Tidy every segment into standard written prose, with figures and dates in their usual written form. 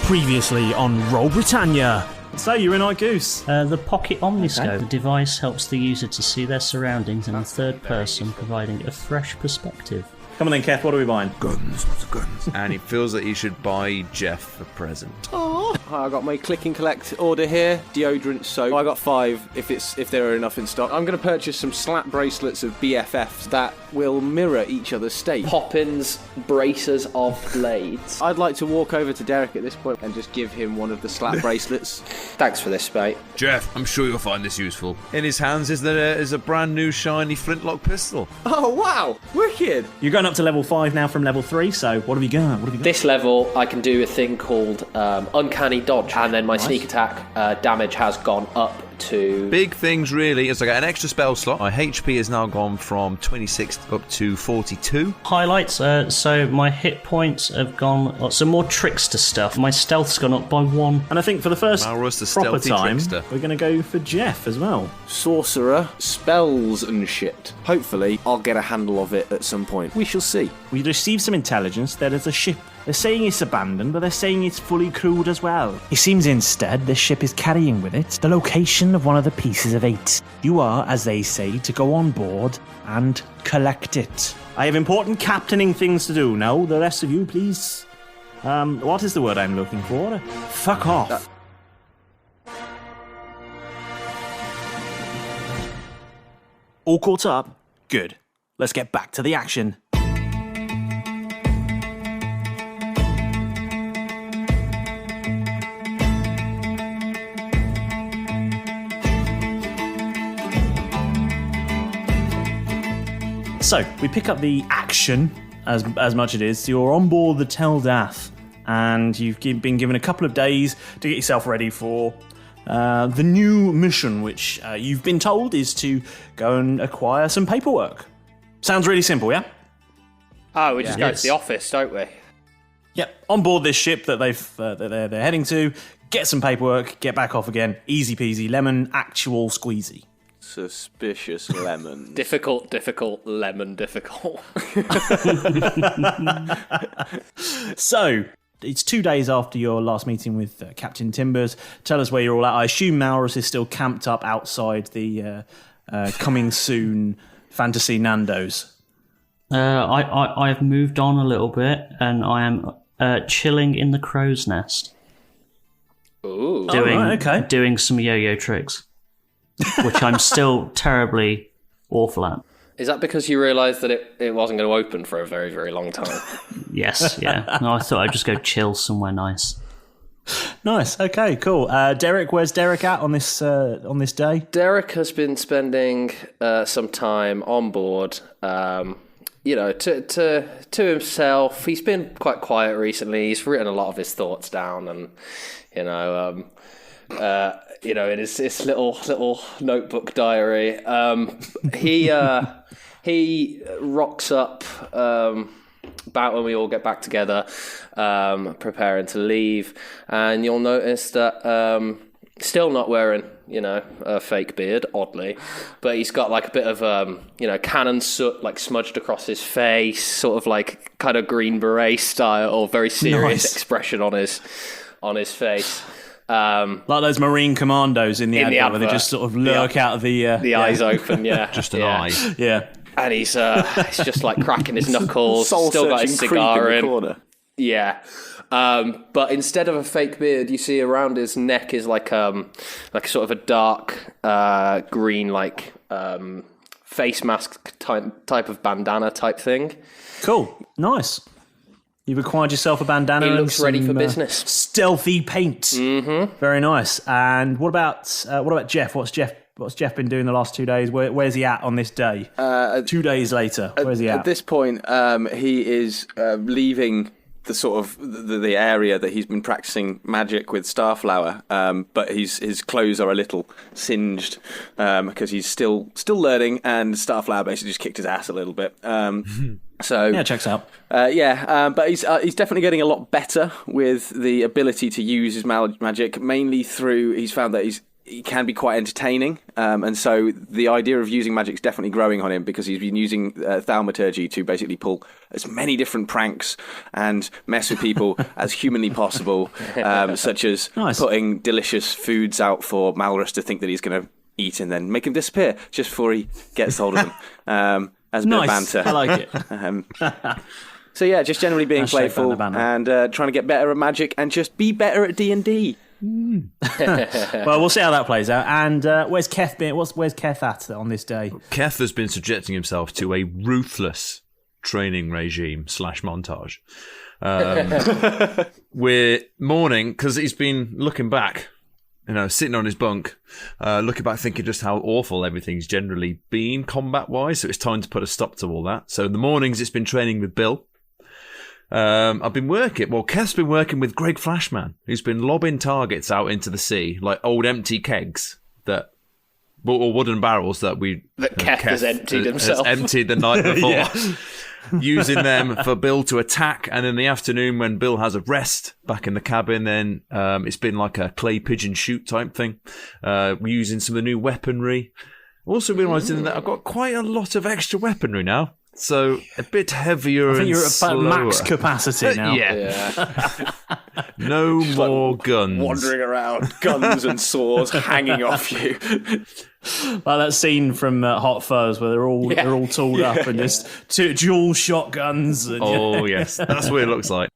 Previously on Roll Britannia. So you're in Goose. The Pocket Omniscope. The device helps the user to see their surroundings in a third person, providing a fresh perspective. Come on then, Keth, what are we buying? Guns, lots of guns. And he feels that he should buy Jeff a present. Oh, I got my click and collect order here. Deodorant, soap. I got 5 if there are enough in stock. I'm going to purchase some slap bracelets of BFFs that will mirror each other's state. Poppins bracers of blades. I'd like to walk over to Derek at this point and just give him one of the slap bracelets. Thanks for this, mate. Jeff, I'm sure you'll find this useful. In his hands is a brand new shiny flintlock pistol. Oh, wow. Wicked. You're going up to level 5 now from level 3, so what have you got? This level, I can do a thing called Uncanny Dodge, and then my sneak attack damage has gone up to... Big things, really, as I get an extra spell slot. My HP has now gone from 26 up to 42. Highlights, so my hit points have gone... some more trickster stuff. My stealth's gone up by 1. And I think for the first Malrus, the proper stealthy time, trickster. we're going to go for Jeff as well. Sorcerer, spells and shit. Hopefully, I'll get a handle of it at some point. We shall see. We received some intelligence. There is a ship. They're saying it's abandoned, but they're saying it's fully crewed as well. It seems instead this ship is carrying with it the location of one of the pieces of 8. You are, as they say, to go on board and collect it. I have important captaining things to do now. The rest of you, please. What is the word I'm looking for? Fuck off. All caught up? Good. Let's get back to the action. So, we pick up the action, as much it is. You're on board the Dath, and you've been given a couple of days to get yourself ready for the new mission, which you've been told is to go and acquire some paperwork. Sounds really simple, yeah? Oh, we just go to the office, don't we? Yep, on board this ship that they're heading to, get some paperwork, get back off again. Easy peasy, lemon, actual squeezy. Suspicious lemon. Difficult, lemon, difficult. So, it's 2 days after your last meeting with Captain Timbers. Tell us where you're all at. I assume Malrus is still camped up outside the coming soon Fantasy Nando's. I've moved on a little bit, and I am chilling in the crow's nest. Ooh. Doing some yo-yo tricks. Which I'm still terribly awful at. Is that because you realised that it wasn't going to open for a very, very long time? Yes, yeah. No, I thought I'd just go chill somewhere nice. Nice, okay, cool. Derek, where's Derek at on this day? Derek has been spending some time on board, to himself. He's been quite quiet recently. He's written a lot of his thoughts down and, in his little notebook diary. He rocks up about when we all get back together, preparing to leave, and you'll notice that still not wearing, a fake beard, oddly, but he's got like a bit of cannon soot like smudged across his face, sort of like kind of Green Beret style, or very serious expression on his face. Like those Marine commandos in the advert, where they just sort of lurk out of the eyes open, yeah. Just an eye. Yeah. And he's just like cracking his knuckles, still got his cigar in. Corner. Yeah. But instead of a fake beard, you see around his neck is like sort of a dark green face mask type of bandana type thing. Cool. Nice. You've acquired yourself a bandana. He looks ready for business. Stealthy paint. Mm-hmm. Very nice. And what about Jeff? What's Jeff been doing the last 2 days? Where's he at on this day? 2 days later, where's he at? At this point, he is leaving the sort of the area that he's been practicing magic with Starflower, but his clothes are a little singed because he's still learning, and Starflower basically just kicked his ass a little bit. So yeah, checks out. But he's definitely getting a lot better with the ability to use his magic, mainly through he's found that it can be quite entertaining, and so the idea of using magic's definitely growing on him because he's been using thaumaturgy to basically pull as many different pranks and mess with people as humanly possible, such as putting delicious foods out for Malrus to think that he's going to eat and then make him disappear just before he gets hold of them. As a bit of banter. I like it. So yeah, just generally being playful and trying to get better at magic and just be better at D&D. Well, we'll see how that plays out. And where's Keth been? Where's Keth at on this day? Keth has been subjecting himself to a ruthless training regime / montage. We're mourning because he's been looking back, sitting on his bunk, looking back, thinking just how awful everything's generally been combat-wise. So it's time to put a stop to all that. So in the mornings, it's been training with Bill. Keth's been working with Greg Flashman, who's been lobbing targets out into the sea, like old empty kegs or wooden barrels that Keth has emptied himself. Has emptied the night before. Using them for Bill to attack, and in the afternoon when Bill has a rest back in the cabin, then it's been like a clay pigeon shoot type thing. We're using some of the new weaponry. Also realising that I've got quite a lot of extra weaponry now. So a bit heavier. I think you're at slower. Max capacity now. Yeah. No more guns. Wandering around, guns and swords hanging off you. Like that scene from Hot Fuzz where they're all tooled up and just two dual shotguns. And, yes, that's what it looks like.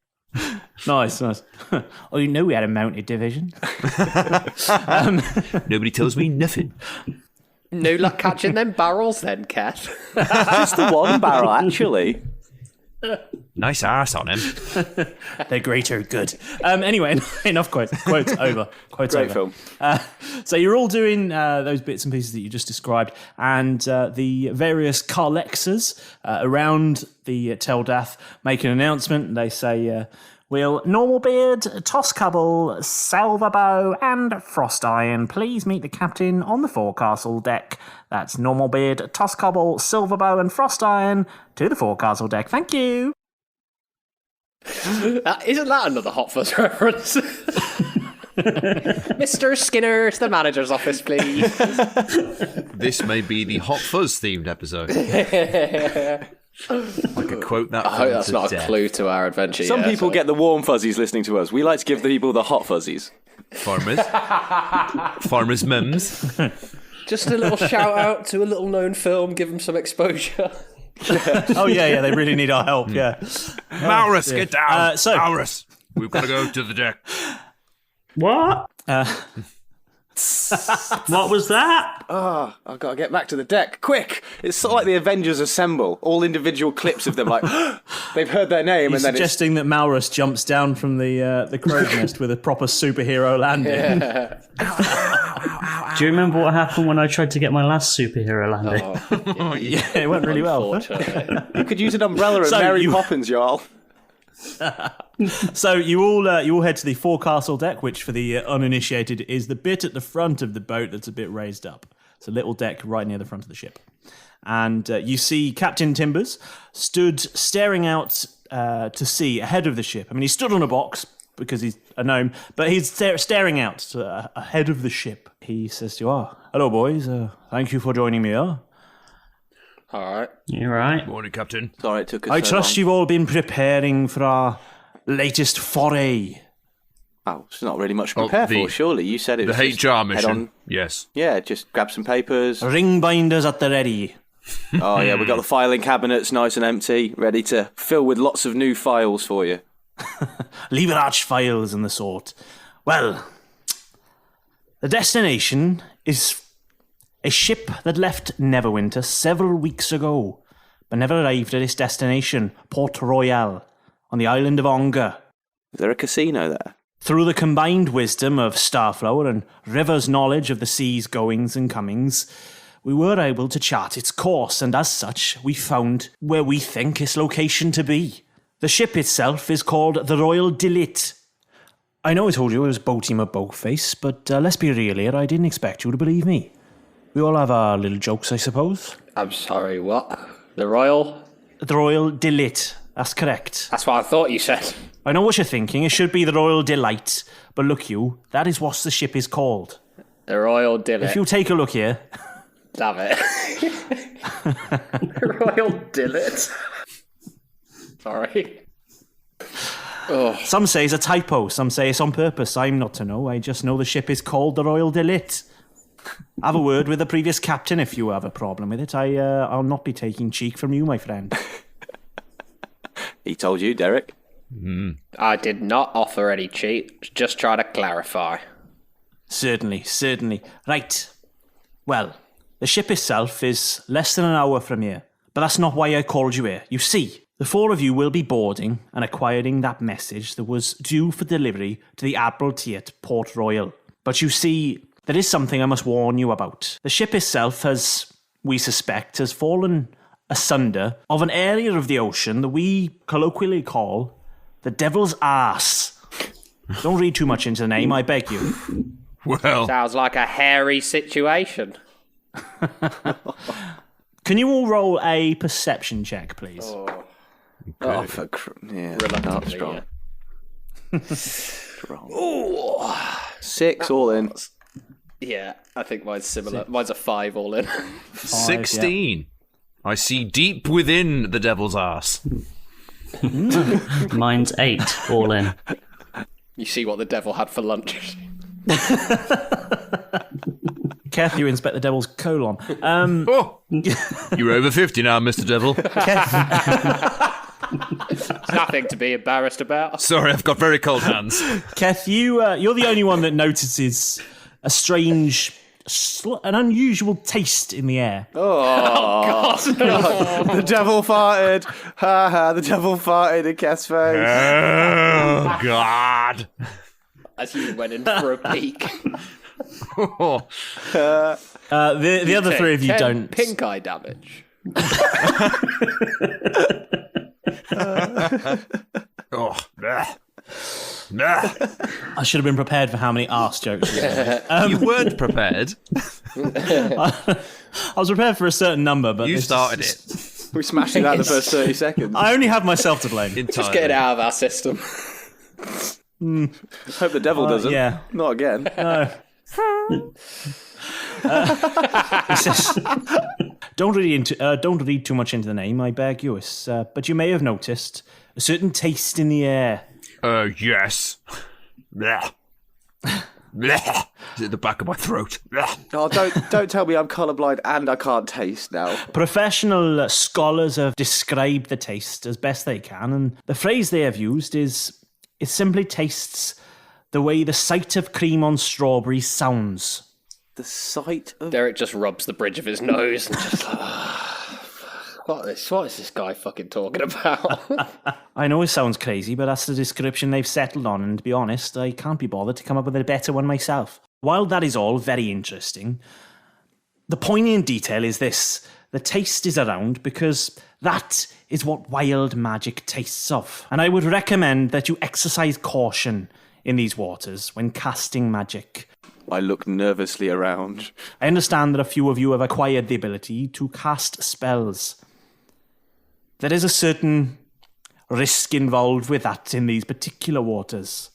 Nice. Oh, you know we had a mounted division. Nobody tells me nothing. No luck catching them barrels then, Keth. Just the one barrel, actually. Nice arse on him. They're greater good. Anyway, enough quotes. Quotes over. Quotes Great over. film. So you're all doing those bits and pieces that you just described, and the various Carlexers around the Dath make an announcement. They say, will Normalbeard, Tosscoble, Silverbow, and Frostiron please meet the captain on the forecastle deck? That's Normalbeard, Tosscoble, Silverbow, and Frostiron to the forecastle deck. Thank you. Isn't that another Hot Fuzz reference? Mr. Skinner to the manager's office, please. This may be the Hot Fuzz themed episode. I could quote that. I hope that's not a clue to our adventure. Some people get the warm fuzzies listening to us. We like to give the people the hot fuzzies. Farmers mums. Just a little shout out to a little known film, give them some exposure. Oh yeah, they really need our help. Yeah, Malrus, get down. Malrus, we've got to go to the deck. What? What was that? Oh, I've got to get back to the deck. Quick! It's sort of like the Avengers Assemble. All individual clips of them, like, they've heard their name. You're and then suggesting that Malrus jumps down from the crow's nest with a proper superhero landing. Yeah. Do you remember what happened when I tried to get my last superhero landing? Yeah, it went really well. You could use an umbrella at Mary Poppins, y'all. So you all head to the forecastle deck, which for the uninitiated is the bit at the front of the boat that's a bit raised up. It's a little deck right near the front of the ship. And you see Captain Timbers stood staring out to sea ahead of the ship. I mean, he stood on a box because he's a gnome, but he's staring out ahead of the ship. He says to you, hello boys, thank you for joining me here. All right. You're right. Morning, Captain. Sorry it took us I so trust long. you've all been preparing for our latest foray. Oh, it's not really much to prepare for, surely. You said it was the just HR mission. head on. Yes. Yeah, just grab some papers. Ring binders at the ready. Oh, yeah, we've got the filing cabinets nice and empty, ready to fill with lots of new files for you. Lever arch files and the sort. Well, the destination is a ship that left Neverwinter several weeks ago, but never arrived at its destination, Port Royal, on the island of Ongar. Is there a casino there? Through the combined wisdom of Starflower and River's knowledge of the sea's goings and comings, we were able to chart its course, and as such, we found where we think its location to be. The ship itself is called the Royal Delit. I know I told you it was Boaty McBoatface, but let's be real here, I didn't expect you to believe me. We all have our little jokes, I suppose. I'm sorry, what? The Royal? The Royal Delit, that's correct. That's what I thought you said. I know what you're thinking, it should be the Royal Delight, but look you, that is what the ship is called. The Royal Dillet. If you take a look here, Damn it. Royal Dillet. Sorry. Oh. some say it's a typo, some say it's on purpose. I'm not to know. I just know the ship is called the Royal Dillet. Have a word with the previous captain if you have a problem with it. I'll not be taking cheek from you, my friend. He told you, Derek. I did not offer any cheat. Just try to clarify. Certainly. Right. Well, the ship itself is less than an hour from here, but that's not why I called you here. You see, the four of you will be boarding and acquiring that message that was due for delivery to the Admiralty at Port Royal. But you see, there is something I must warn you about. The ship itself, as we suspect, has fallen asunder of an area of the ocean that we colloquially call the Devil's Arse. Don't read too much into the name, I beg you. Well, Sounds like a hairy situation. Can you all roll a perception check, please? Oh, not strong. Ooh. 6 all in. Yeah, I think mine's similar. Mine's a 5 all in. 16. I see deep within the devil's arse. Mine's 8, all in. You see what the devil had for lunch. Keth, you inspect the devil's colon. Oh, you're over 50 now, Mr. Devil. Nothing to be embarrassed about. Sorry, I've got very cold hands. Keth, you're the only one that notices a strange, an unusual taste in the air. God. The devil farted. Ha ha, the devil farted in Keth's face. Oh, God. As you went in for a peek. Oh. The other three of you 10 don't. Pink eye damage. Oh. Nah. I should have been prepared for how many arse jokes you had. You weren't prepared. I was prepared for a certain number, but You this started is- it. We smashed it out in the first 30 seconds. I only have myself to blame. Entirely. Just get it out of our system. Hope the devil doesn't. Yeah. Not again. No. It says, don't read too much into the name, I beg you. But you may have noticed a certain taste in the air. Yes. Blah. Blah. It's at the back of my throat. Blah. Oh, don't tell me I'm colourblind and I can't taste now. Professional scholars have described the taste as best they can, and the phrase they have used is, it simply tastes the way the sight of cream on strawberries sounds. The sight of... Derek just rubs the bridge of his nose and just what is this guy fucking talking about? I know it sounds crazy, but that's the description they've settled on, and to be honest, I can't be bothered to come up with a better one myself. While that is all very interesting, the poignant detail is this. The taste is around because that is what wild magic tastes of. And I would recommend that you exercise caution in these waters when casting magic. I look nervously around. I understand that a few of you have acquired the ability to cast spells. There is a certain risk involved with that in these particular waters.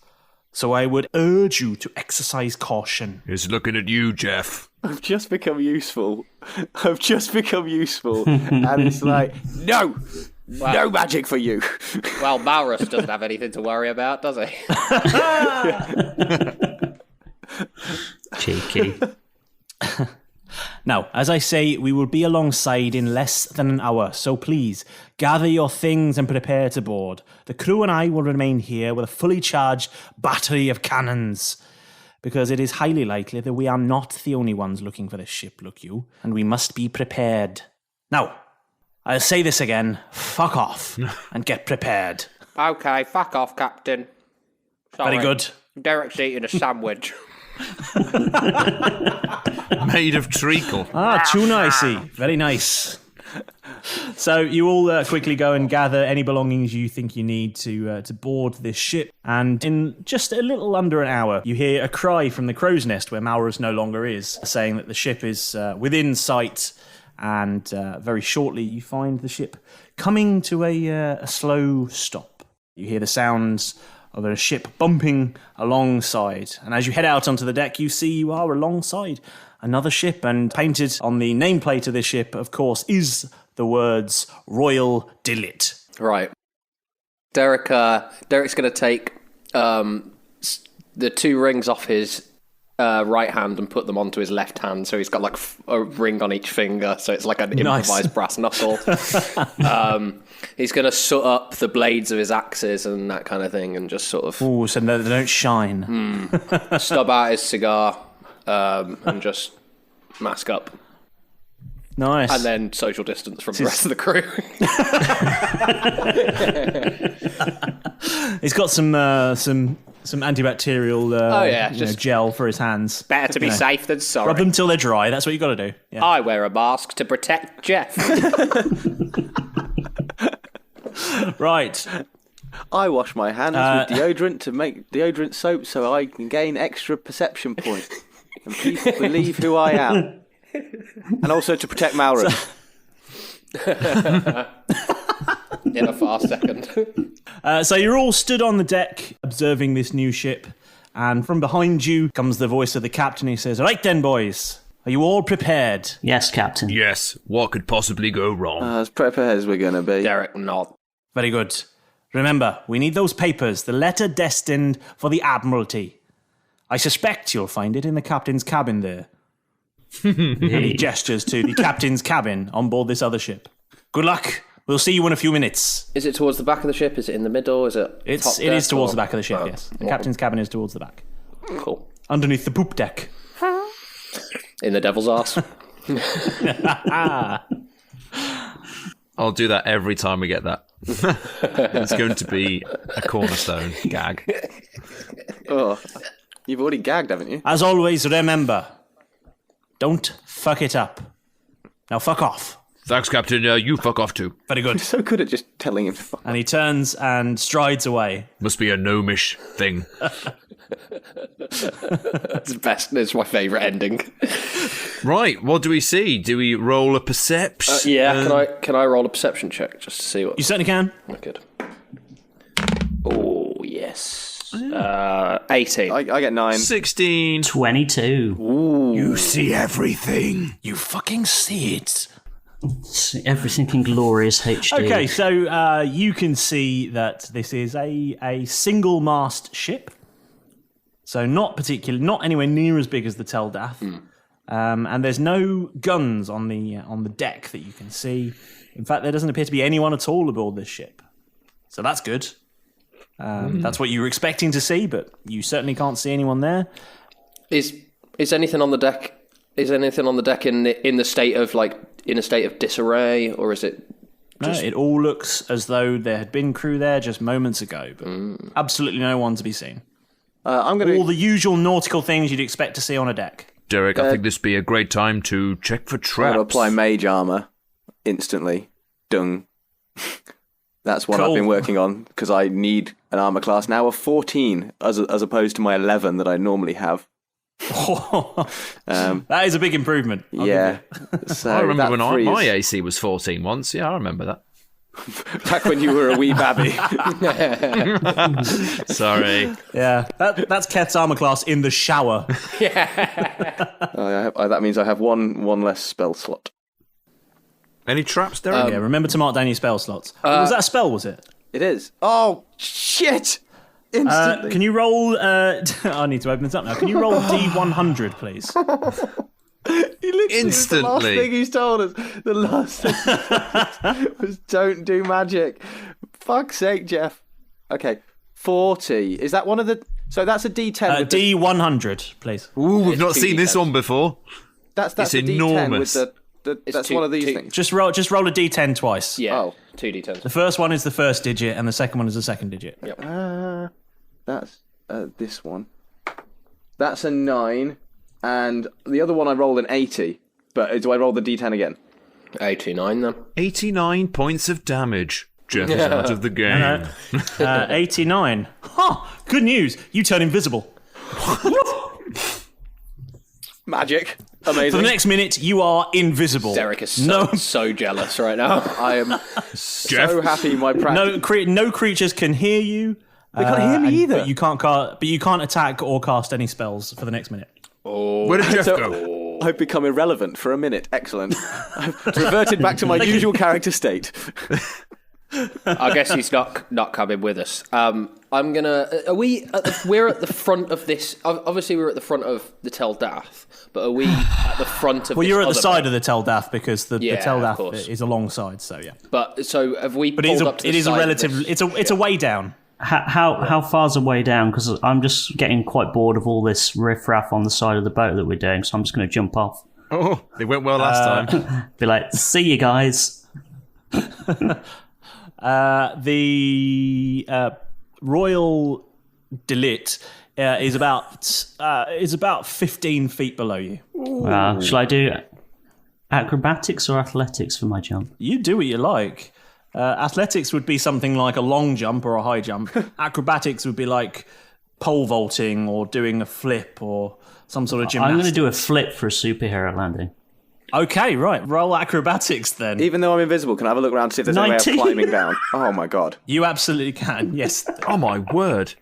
So I would urge you to exercise caution. He's looking at you, Jeff. I've just become useful. And it's like, no! No magic for you. Well, Malrus doesn't have anything to worry about, does he? Cheeky. Now, as I say, we will be alongside in less than an hour, so please, gather your things and prepare to board. The crew and I will remain here with a fully charged battery of cannons, because it is highly likely that we are not the only ones looking for this ship, look you, and we must be prepared. Now, I'll say this again, fuck off, and get prepared. Okay, fuck off, Captain. Sorry. Very good. Derek's eating a sandwich. Made of treacle. Tuna, I see. Very nice. So you all quickly go and gather any belongings you think you need to board this ship. And in just a little under an hour, you hear a cry from the crow's nest where Malrus no longer is, saying that the ship is within sight. And very shortly, you find the ship coming to a slow stop. You hear the sounds of a ship bumping alongside. And as you head out onto the deck, you see you are alongside another ship, and painted on the nameplate of this ship, of course, is the words Royal Dillit. Right. Derek's going to take the 2 rings off his right hand and put them onto his left hand, so he's got like a ring on each finger, so it's like an improvised brass knuckle. He's going to soot up the blades of his axes and that kind of thing, and just sort of... Ooh, so they don't shine. Stub out his cigar and just mask up. Nice. And then social distance from the rest of the crew. He's got some antibacterial gel for his hands. Better to be safe than sorry. Rub them till they're dry. That's what you got to do. Yeah. I wear a mask to protect Jeff. Right. I wash my hands with deodorant to make deodorant soap so I can gain extra perception points. And people believe who I am. And also to protect Malrus. In a fast second. So you're all stood on the deck observing this new ship, and from behind you comes the voice of the captain. He says, "Right then, boys, are you all prepared?" Yes, Captain. Yes, what could possibly go wrong? As prepared as we're going to be. Derek nod. Very good. Remember, we need those papers, the letter destined for the Admiralty. I suspect you'll find it in the captain's cabin there. And he gestures to the captain's cabin on board this other ship. Good luck. We'll see you in a few minutes. Is it towards the back of the ship? Is it in the middle? Is it? It is towards the back of the ship, yes. The captain's cabin is towards the back. Cool. Underneath the poop deck. In the devil's arse. I'll do that every time we get that. It's going to be a cornerstone gag. Oh, you've already gagged, haven't you? As always, remember, don't fuck it up. Now fuck off. Thanks, Captain. You fuck off too. Very good. So good at just telling him to fuck. And he turns and strides away. Must be a gnomish thing. It's best. It's my favourite ending. Right, what do we see? Do we roll a perception? Can I roll a perception check just to see what? You certainly can. I could. Oh yes. 18. I get 9. 16. 22. Ooh. You see everything. You fucking see it. See everything in glorious HD. Okay, so you can see that this is a single mast ship. So not anywhere near as big as the Dath. And there's no guns on the deck that you can see. In fact, there doesn't appear to be anyone at all aboard this ship. So that's good. That's what you were expecting to see, but you certainly can't see anyone there. Is anything on the deck? Is anything on the deck in a state of disarray, or is it? No, it all looks as though there had been crew there just moments ago, but absolutely no one to be seen. All the usual nautical things you'd expect to see on a deck. Derek, I think this would be a great time to check for traps. I'll apply mage armor instantly. Dung. That's what I've been working on, because I need an armor class now of 14 as opposed to my 11 that I normally have. That is a big improvement. Yeah. So I remember when my AC was 14 once. Yeah, I remember that. Back when you were a wee babby. Sorry. Yeah, that's Keth's armor class in the shower. That means I have one less spell slot. Any traps, Derek? Yeah, remember to mark down your spell slots. Was that a spell, was it? It is. Oh, shit! Instantly. Can you roll... I need to open this up now. Can you roll D100, please? Instantly. The last thing he's told us. The last thing was don't do magic. Fuck's sake, Jeff. Okay, 40. Is that one of the... So that's a D10. D100, please. Ooh, we've not seen this one before. That's it's a enormous. D10 with that's one of these things. Just roll a D10 twice. Yeah. Oh. 2 D10s. The first one is the first digit, and the second one is the second digit. Yep. That's this one. That's a 9, and the other one I rolled an 80. But do I roll the D10 again? 89 then. 89 points of damage. Jeff is out of the game. 89. Good news. You turn invisible. Magic. Amazing. For the next minute, you are invisible. Derek is so jealous right now. I am so happy my practice... No creatures can hear you. They can't hear me either. But you can't attack or cast any spells for the next minute. Where did Jeff go? I've become irrelevant for a minute. Excellent. I've reverted back to my usual character state. I guess he's not coming with us. I'm gonna. We're at the front of this. Obviously, we're at the front of the Tel Dath, but are we at the front of? Well, this you're at the other side boat? of the Tel Dath because the Tel of course. Dath is alongside. So yeah. But so have we? But pulled up to it the is a side of relative. this? It's a way down. How far's the way down? Because I'm just getting quite bored of all this riffraff on the side of the boat that we're doing, so I'm just going to jump off. Oh, it went well last time. Be like, see you guys. The Royal Delit is about 15 feet below you. Shall I do acrobatics or athletics for my jump? You do what you like. Athletics would be something like a long jump or a high jump. Acrobatics would be like pole vaulting or doing a flip or some sort of gymnastics. I'm going to do a flip for a superhero landing. Okay, right. Roll acrobatics then. Even though I'm invisible, can I have a look around to see if there's any way of 19. climbing down? Oh my god. You absolutely can. Yes. Oh my word.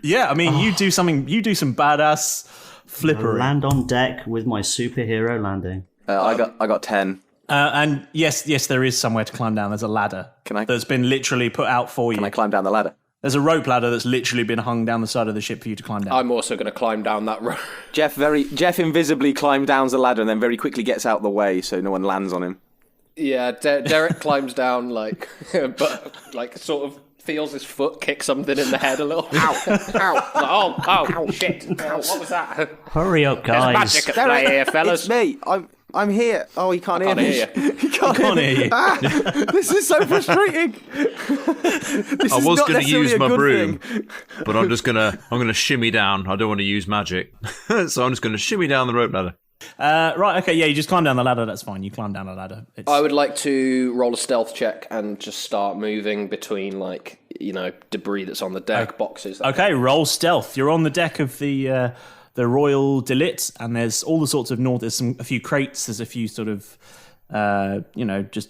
Yeah, I mean, you do some badass flippery. Land on deck with my superhero landing. I got 10. And yes, there is somewhere to climb down. There's a ladder that's been literally put out for you. Can I climb down the ladder? There's a rope ladder that's literally been hung down the side of the ship for you to climb down. I'm also going to climb down that rope. Jeff invisibly climbs down the ladder and then very quickly gets out the way so no one lands on him. Yeah, Derek climbs down but sort of feels his foot kick something in the head a little. Ow! Oh, shit! Ow, what was that? Hurry up, There's guys. magic at play here, fellas. It's me. I'm here. Oh, he can't hear me. Hear you. He can't hear you. This is so frustrating. I was going to use my broom, but I'm going to shimmy down. I don't want to use magic, so I'm just going to shimmy down the rope ladder. Right, okay, yeah, you just climb down the ladder, that's fine. You climb down the ladder. I would like to roll a stealth check and just start moving between, debris that's on the deck, boxes. Okay, roll stealth. You're on the deck of the Royal Delit, and there's all the sorts of there's a few crates, there's a few sort of, just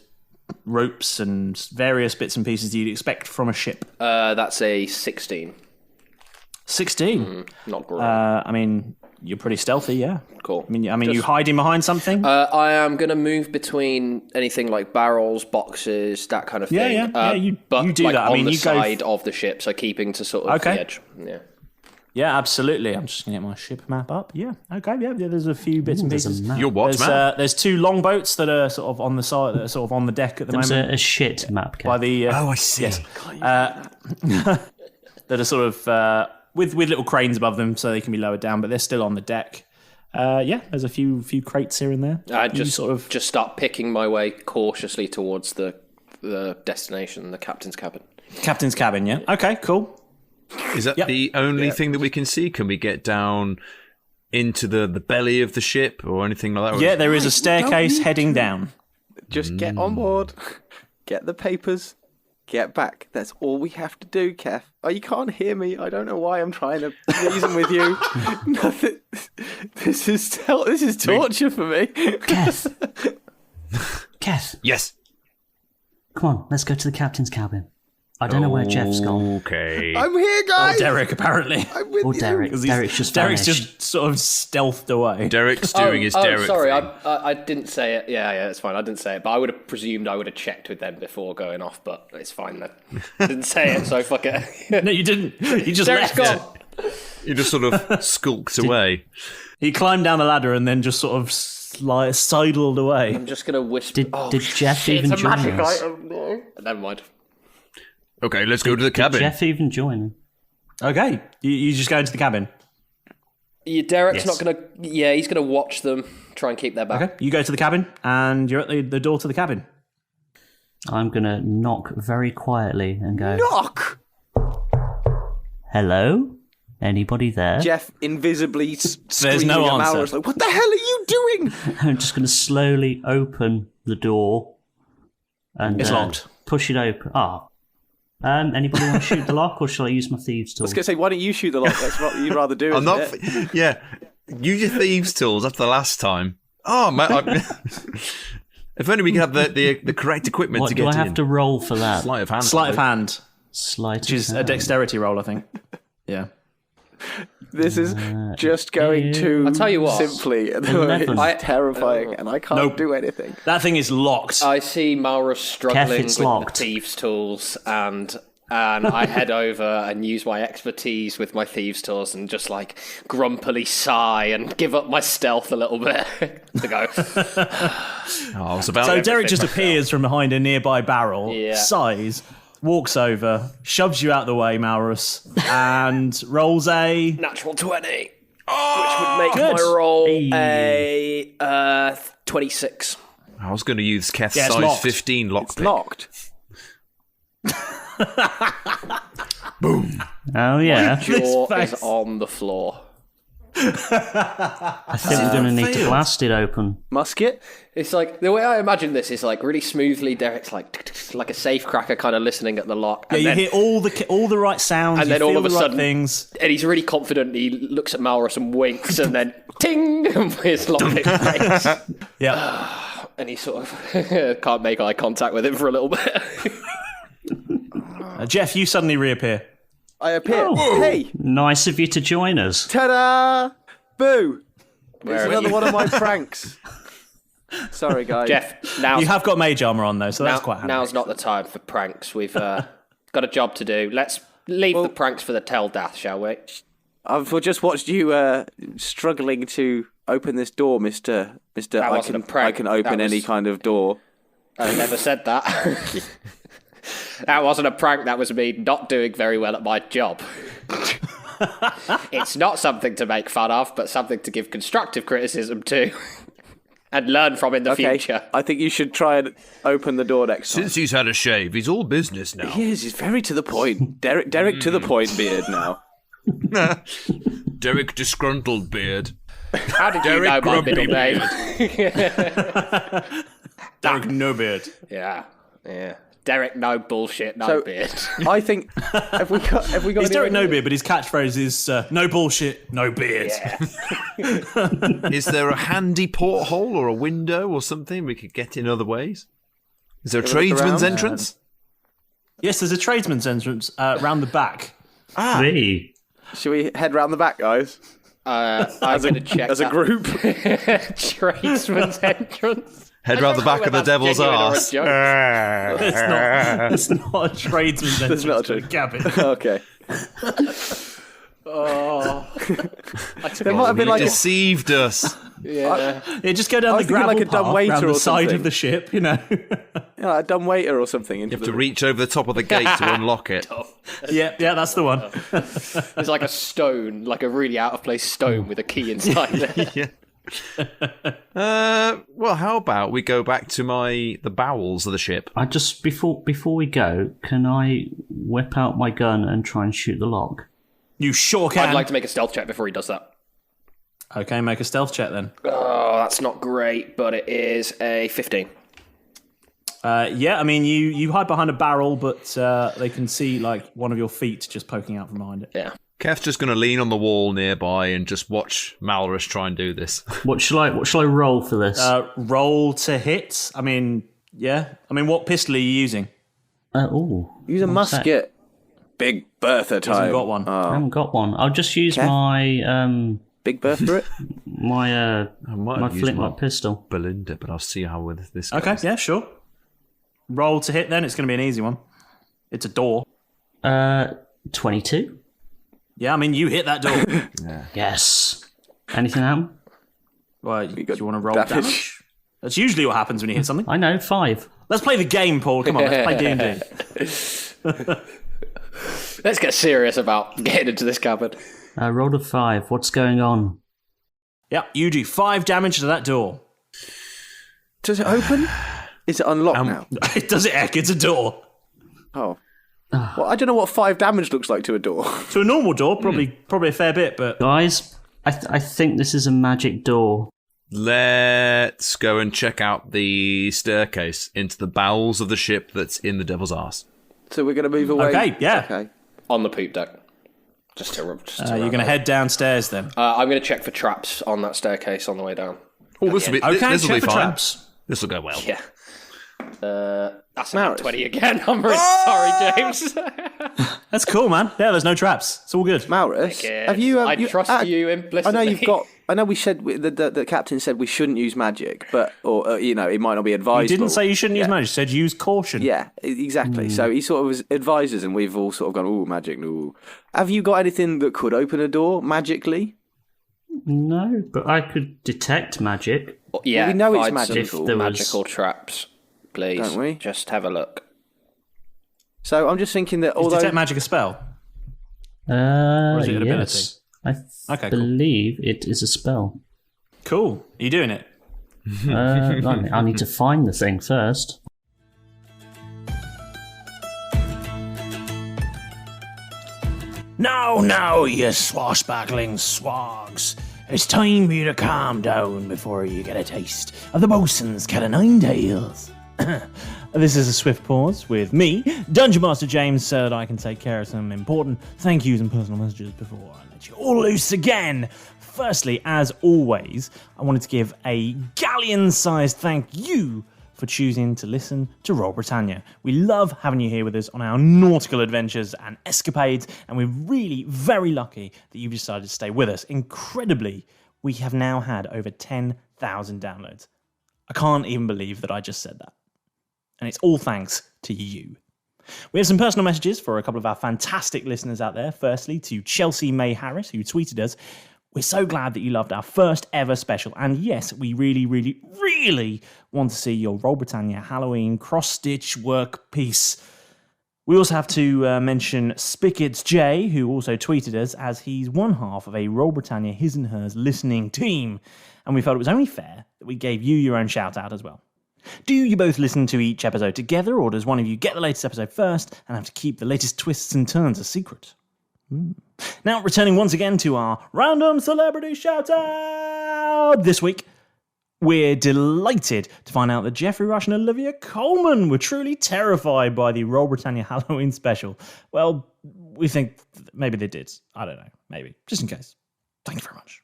ropes and various bits and pieces you'd expect from a ship. That's a 16. 16? Not great. I mean, you're pretty stealthy, yeah. Cool. I mean, you hiding behind something? I am going to move between anything like barrels, boxes, that kind of thing. Yeah, you do that. On the you side of the ship, so keeping to sort of the edge. Yeah. Yeah, absolutely. I'm just going to get my ship map up. Yeah, okay, yeah, there's a few bits and pieces. Your what map? There's two longboats that are sort of on the side, that are sort of on the deck at the moment. There's a shit map, Kev. By the, I see. Yes. That are sort of with little cranes above them so they can be lowered down, but they're still on the deck. There's a few crates here and there. I just start picking my way cautiously towards the destination, the captain's cabin. Captain's cabin, yeah. Okay, cool. Is that the only thing that we can see? Can we get down into the belly of the ship or anything like that? Yeah, there is a staircase heading down. Just get on board, get the papers, get back. That's all we have to do, Keth. Oh, you can't hear me. I don't know why I'm trying to reason with you. Nothing. This is torture for me. Keth. Yes. Come on, let's go to the captain's cabin. I don't know where Jeff's gone. Okay. I'm here, guys. Or Derek, apparently. I'm with you. Derek's just Derek's vanished. just sort of stealthed away. Derek's doing his Derek sorry, thing. I didn't say it. Yeah, it's fine. I didn't say it, but I would have presumed I would have checked with them before going off, but it's fine. I didn't say it, so fuck it. No, you didn't. You just Derek's left. gone. He just sort of skulked away. He climbed down the ladder and then just sort of sidled away. I'm just going to whisper. Did Jeff even it's a join magic us? item. No. Never mind. Okay, let's go to the cabin. Did Jeff even join? Okay, you just go into the cabin. Yeah, Derek's not going to... Yeah, he's going to watch them, try and keep their back. Okay, you go to the cabin, and you're at the door to the cabin. I'm going to knock very quietly and go... Knock! Hello? Anybody there? Jeff invisibly screaming no at answer. Malrus, like, what the hell are you doing? I'm just going to slowly open the door and It's locked. Push it open. Anybody want to shoot the lock, or shall I use my thieves' tool? I was going to say, why don't you shoot the lock? That's what you'd rather do, I'm not. it? Yeah, use your thieves' tools after the last time. Oh man! If only we could have the correct equipment What to do get I in. have to roll for that? Sleight of hand. Sleight of hand. Sleight which is a dexterity roll, I think. Yeah. This is just going too I'll tell you what. simply. It's 11. terrifying, and I can't do anything. That thing is locked. I see Malrus struggling it's with locked. the thieves' tools, and I head over and use my expertise with my thieves' tools and just like grumpily sigh and give up my stealth a little bit to go. I was about So to Derek just appears from behind a nearby barrel, Yeah. sighs, walks over, shoves you out the way, Malrus, and rolls a... Natural 20, which would make Good. my roll a 26. I was going to use Keth's Yeah, it's size locked. 15 lockpick. Locked. Boom. Oh, yeah. Jaw face. is on the floor. I think we're going to need to blast it open. Musket. It's like the way I imagine this is like really smoothly. Derek's like a safe cracker, kind of listening at the lock. Yeah, And you then, hear all the right sounds, And you then all feel of a the right sudden- things. and he's really confident. He looks at Malrus and winks, and then ting, with his lockpick face. Yeah. And he sort of can't make eye contact with him for a little bit. Jeff, you suddenly reappear. I appear. Oh. Hey, Nice of you to join us. ta-da! Boo! Where It's are another you? one of my pranks. Sorry, guys. Jeff, now's, You have got mage armor on, though, so that's quite handy. now's not the time for pranks. We've got a job to do. Let's leave the pranks for the Dath, shall we? I've just watched you struggling to open this door, Mister. That wasn't a prank. I can open That any was- kind of door. I never said that. That wasn't a prank. That was me not doing very well at my job. It's not something to make fun of, but something to give constructive criticism to and learn from in the Okay, future. I think you should try and open the door next time. Since he's had a shave, he's all business now. He is. He's very to the point. Derek to the point beard now. Derek Disgruntled Beard. How did you Derek know my Grumpy middle name? Derek Nobeard. Yeah. Derek, no bullshit, no So- beard. I think have we got He's any Derek other- Nobeard, but his catchphrase is no bullshit, no beard. Is there a handy porthole or a window or something we could get in other ways? Is there a Have a look tradesman's around. entrance? Yes, there's a tradesman's entrance round the back. Hey. Should we head round the back, guys? I'm going to check As a that group? tradesman's entrance. Head round the back of the devil's arse. It's not a tradesman's entrance not a to a cabin. Okay. There might have been You like deceived us. Yeah. Yeah, just go down I the was thinking gravel like a dumb path waiter round or the side something. of the ship, you know. a dumb waiter or something. Into You have to reach over the top of the gate to unlock it. yeah, that's the one. There's like a stone, like a really out of place stone with a key inside it. Well, how about we go back to the bowels of the ship? I just before we go, can I whip out my gun and try and shoot the lock? You sure can. I'd like to make a stealth check before he does that. Okay, make a stealth check then. Oh, that's not great, but it is a 15. Yeah, I mean, you hide behind a barrel, but they can see like one of your feet just poking out from behind it. Yeah. Keth's just going to lean on the wall nearby and just watch Malrus try and do this. What shall I roll for this? Roll to hit. I mean, yeah. I mean, what pistol are you using? Use a musket. Big Bertha time. Hasn't got one. I haven't got one. I'll just use my Big Bertha for it? my might use flintlock my- pistol. Belinda, but I'll see how with this goes. Okay, yeah, sure. Roll to hit then. It's going to be an easy one. It's a door. 22. Yeah, I mean, you hit that door. Yes. Anything happen? Well, do you want to roll damage. damage? That's usually what happens when you hit something. I know, 5. Let's play the game, Paul. Come on, let's play D&D. Let's get serious about getting into this cabin. I rolled a 5. What's going on? Yeah, you do 5 damage to that door. Does it open? Is it unlocked now? Does it, Ek? It's a door. Oh. Well, I don't know what 5 damage looks like to a door. To a normal door, probably a fair bit, but Guys, I think this is a magic door. Let's go and check out the staircase into the bowels of the ship that's in the devil's arse. So we're going to move away. Okay, yeah. Okay. On the poop deck. Just to you're going to head downstairs then. I'm going to check for traps on that staircase on the way down. Oh, this will be Okay, this will check be for fine. traps. This will go well. Yeah. That's Malrus. 20 again. I'm really sorry, James. That's cool, man. Yeah, there's no traps. It's all good. Malrus, have you? I trust you implicitly. I know you've got. I know we said the captain said we shouldn't use magic, but it might not be advisable. He didn't say you shouldn't use magic. He said use caution. Yeah, exactly. So he sort of advises, and we've all sort of gone, "Ooh, magic, no." Have you got anything that could open a door magically? No, but I could detect magic. Yeah, we know it's find magical. some If there was- magical traps, please. Don't we? Just have a look. So I'm just thinking that Is although detect magic a spell? Or is it an ability? Yes. I Okay, cool. believe it is a spell. Cool. Are you doing it? I need to find the thing first. Now, you swashbuckling swags. It's time for you to calm down before you get a taste of the bosun's cat o' nine tails. This is a swift pause with me, Dungeon Master James, so that I can take care of some important thank yous and personal messages before I let you all loose again. Firstly, as always, I wanted to give a galleon-sized thank you for choosing to listen to Roll Britannia. We love having you here with us on our nautical adventures and escapades, and we're really very lucky that you've decided to stay with us. Incredibly, we have now had over 10,000 downloads. I can't even believe that I just said that. And it's all thanks to you. We have some personal messages for a couple of our fantastic listeners out there. Firstly, to Chelsea May Harris, who tweeted us, "We're so glad that you loved our first ever special. And yes, we really, really, really want to see your Roll Britannia Halloween cross-stitch work piece." We also have to mention Spickets J, who also tweeted us, as he's one half of a Roll Britannia His and Hers listening team. And we felt it was only fair that we gave you your own shout-out as well. Do you both listen to each episode together, or does one of you get the latest episode first and have to keep the latest twists and turns a secret? Now, returning once again to our random celebrity shout-out this week, we're delighted to find out that Jeffrey Rush and Olivia Coleman were truly terrified by the Roll Britannia Halloween special. Well, we think maybe they did. I don't know. Maybe. Just in case. Thank you very much.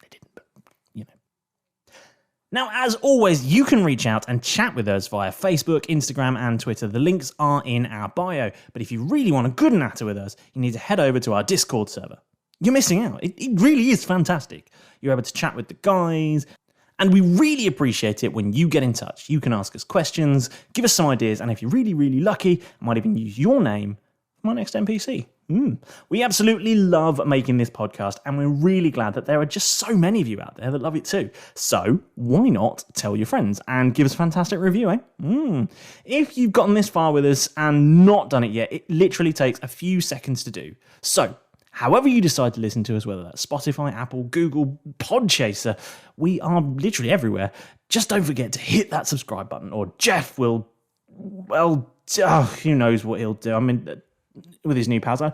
They didn't, but, you know. Now, as always, you can reach out and chat with us via Facebook, Instagram, and Twitter. The links are in our bio. But if you really want a good natter with us, you need to head over to our Discord server. You're missing out. It really is fantastic. You're able to chat with the guys. And we really appreciate it when you get in touch. You can ask us questions, give us some ideas, and if you're really, really lucky, I might even use your name for my next NPC. We absolutely love making this podcast, and we're really glad that there are just so many of you out there that love it too. So why not tell your friends and give us a fantastic review, eh? If you've gotten this far with us and not done it yet, it literally takes a few seconds to do. So however you decide to listen to us, whether that's Spotify, Apple, Google, Podchaser, we are literally everywhere. Just don't forget to hit that subscribe button, or Jeff will, well, who knows what he'll do. I mean, with his new powers, I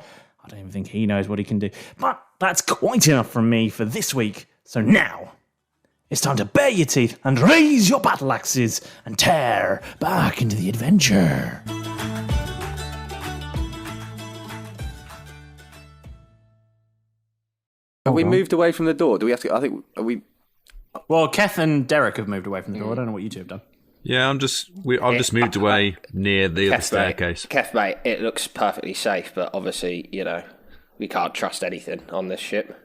don't even think he knows what he can do. But that's quite enough from me for this week. So now, it's time to bare your teeth and raise your battle axes and tear back into the adventure. Have we moved away from the door? Do we have to? I think we. Well, Keth and Derek have moved away from the door. I don't know what you two have done. Yeah, I've just moved away near the other staircase. Keth, mate, it looks perfectly safe, but obviously, you know, we can't trust anything on this ship.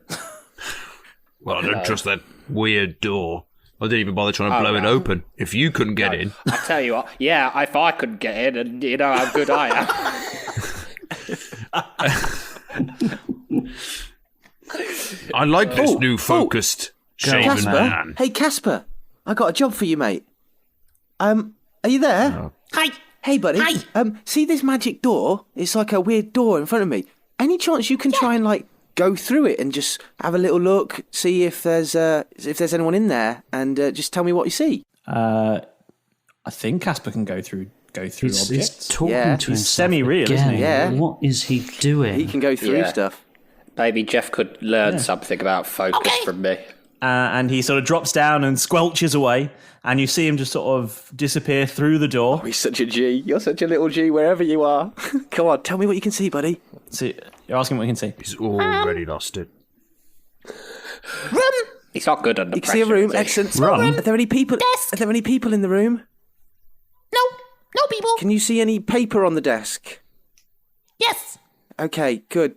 Well, I don't trust that weird door. I didn't even bother trying to blow it open. If you couldn't get in. I tell you what, yeah, if I couldn't get in, and you know how good I am. I like this new focused shaven Casper, man. hey Casper, I got a job for you, mate. Are you there? No. Hi. Hey, buddy. Hi. See this magic door? It's like a weird door in front of me. Any chance you can try and like go through it and just have a little look, see if there's anyone in there, and just tell me what you see? I think Casper can go through He's objects. talking Yeah. to He's himself semi-real, again. isn't he? Yeah. What is he doing? He can go through Yeah. stuff. Maybe Jeff could learn something about focus from me. And he sort of drops down and squelches away, and you see him just sort of disappear through the door. He's such a G. You're such a little G wherever you are. Come on, tell me what you can see, buddy. So you're asking what you can see. He's already lost it. He's not good under You can pressure. see a room. is he? Excellent. Run. Are there any people? Are there any people in the room? No. No people. Can you see any paper on the desk? Yes. Okay, good.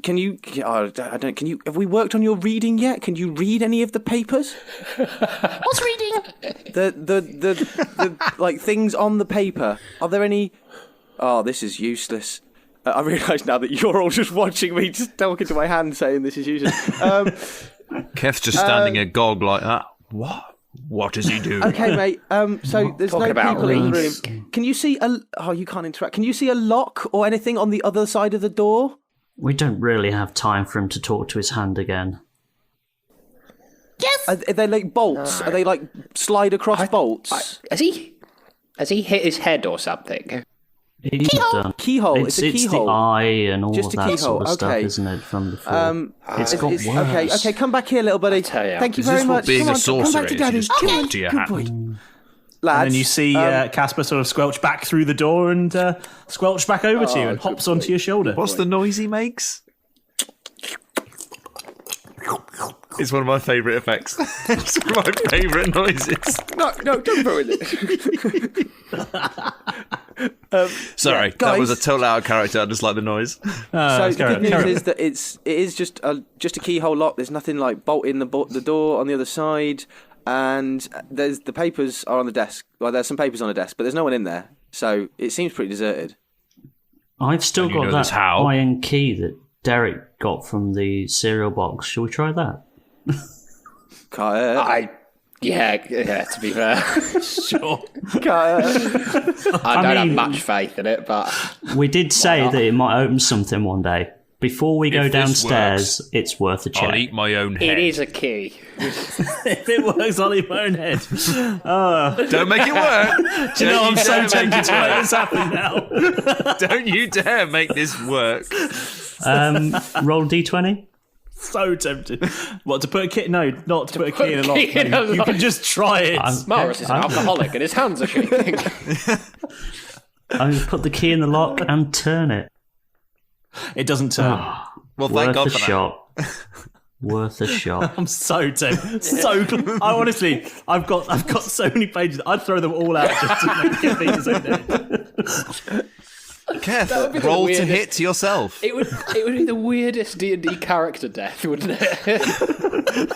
Can you? Oh, I don't. Can you? Have we worked on your reading yet? Can you read any of the papers? What's reading? The like things on the paper. Are there any? Oh, this is useless. I realise now that you're all just watching me, just talking to my hand, saying this is useless. Keth's just standing agog like that. What is he doing? Okay, mate. So there's Talking no about people in the rings. room. Can you see a? Oh, you can't interact. Can you see a lock or anything on the other side of the door? We don't really have time for him to talk to his hand again. Yes. Are they like bolts? Are they like slide across bolts? Has he hit his head or something? He's Keyhole. done. Keyhole. It's a It's the keyhole. eye and all Just of a that keyhole, sort of stuff, okay. isn't it, from before? It's got worse. Okay, come back here, little buddy. tell ya. Thank you Is very this what much. being Come a on, sorcerer come back to is? daddy. You just Come on, to your good hand. boy. Lads, And then you see Casper sort of squelch back through the door and squelch back over to you and hops onto your shoulder. What's the noise he makes? It's one of my favourite effects. It's one of my favourite noises. no, don't ruin it. Sorry, yeah, that was a guys. total out of character. I just like the noise. So the good news is that it is just a keyhole lock. There's nothing like bolting the door on the other side, and there's the papers are on the desk. Well, there's some papers on the desk, but there's no one in there, so it seems pretty deserted. I've still And you got know this that how? iron key that Derek got from the cereal box. Shall we try that? Yeah, to be fair. Sure. I don't have much faith in it, but We did say that it might open something one day. Before we go If this downstairs, works, it's worth a check. I'll eat my own head. it is a key. If it works, I'll eat my own head. Don't make it work. Do you know, I'm so tempted to make this happen now. Don't you dare make this work. Roll d20. So tempted. What, to put a key? No, not to put a key in a lock. key in No, a you lock. can just try it. Malrus is an alcoholic and his hands are shaking. I'm going to put the key in the lock and turn it. It doesn't turn. Well, thank Worth God a for that. shot. Worth a shot. I'm so tempted. I honestly, I've got so many pages. I'd throw them all out just to make it be so dead. Keth, would be the roll to weirdest- hit yourself. It would be the weirdest D&D character death, wouldn't it?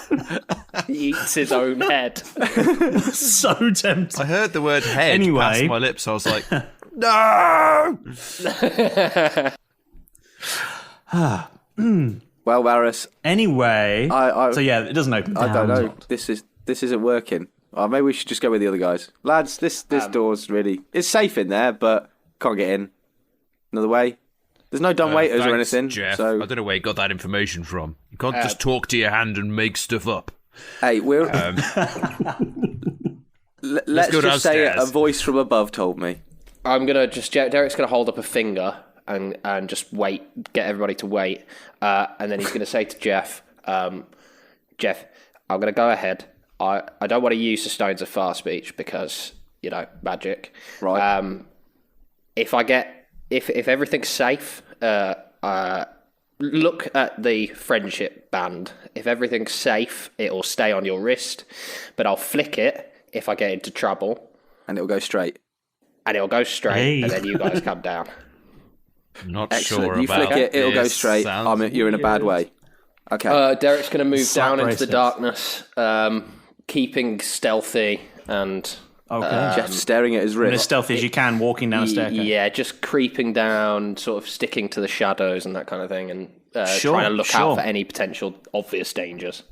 He eats his own head. So tempted. I heard the word head Anyway. pass my lips. I was like, no! Well, Varys, Anyway, I so yeah, it doesn't open. I don't know. This isn't working. Maybe we should just go with the other guys, lads. This door's really it's safe in there, but can't get in. Another way. There's no dumb waiters or Thanks, anything. Jeff. So I don't know where you got that information from. You can't just talk to your hand and make stuff up. hey, we're let's go just say it. downstairs. A voice from above told me. I'm gonna Derek's gonna hold up a finger and just wait, get everybody to wait, and then he's gonna say to Jeff, Jeff, I'm gonna go ahead. I don't want to use the stones of far speech because magic. Right. If everything's safe, look at the friendship band. If everything's safe, it'll stay on your wrist, but I'll flick it if I get into trouble, And it'll go straight. and it'll go straight, Hey. and then you guys come down. Not Excellent. sure You about flick it, it'll go this. straight. Sounds You're in a bad way. Okay. Derek's going to move Slap down into the bracelets. darkness, keeping stealthy and Okay. Jeff's staring at his as wrist. stealthy as you can, walking down a staircase. yeah, just creeping down, sort of sticking to the shadows and that kind of thing, and Sure, trying to look sure. out for any potential obvious dangers.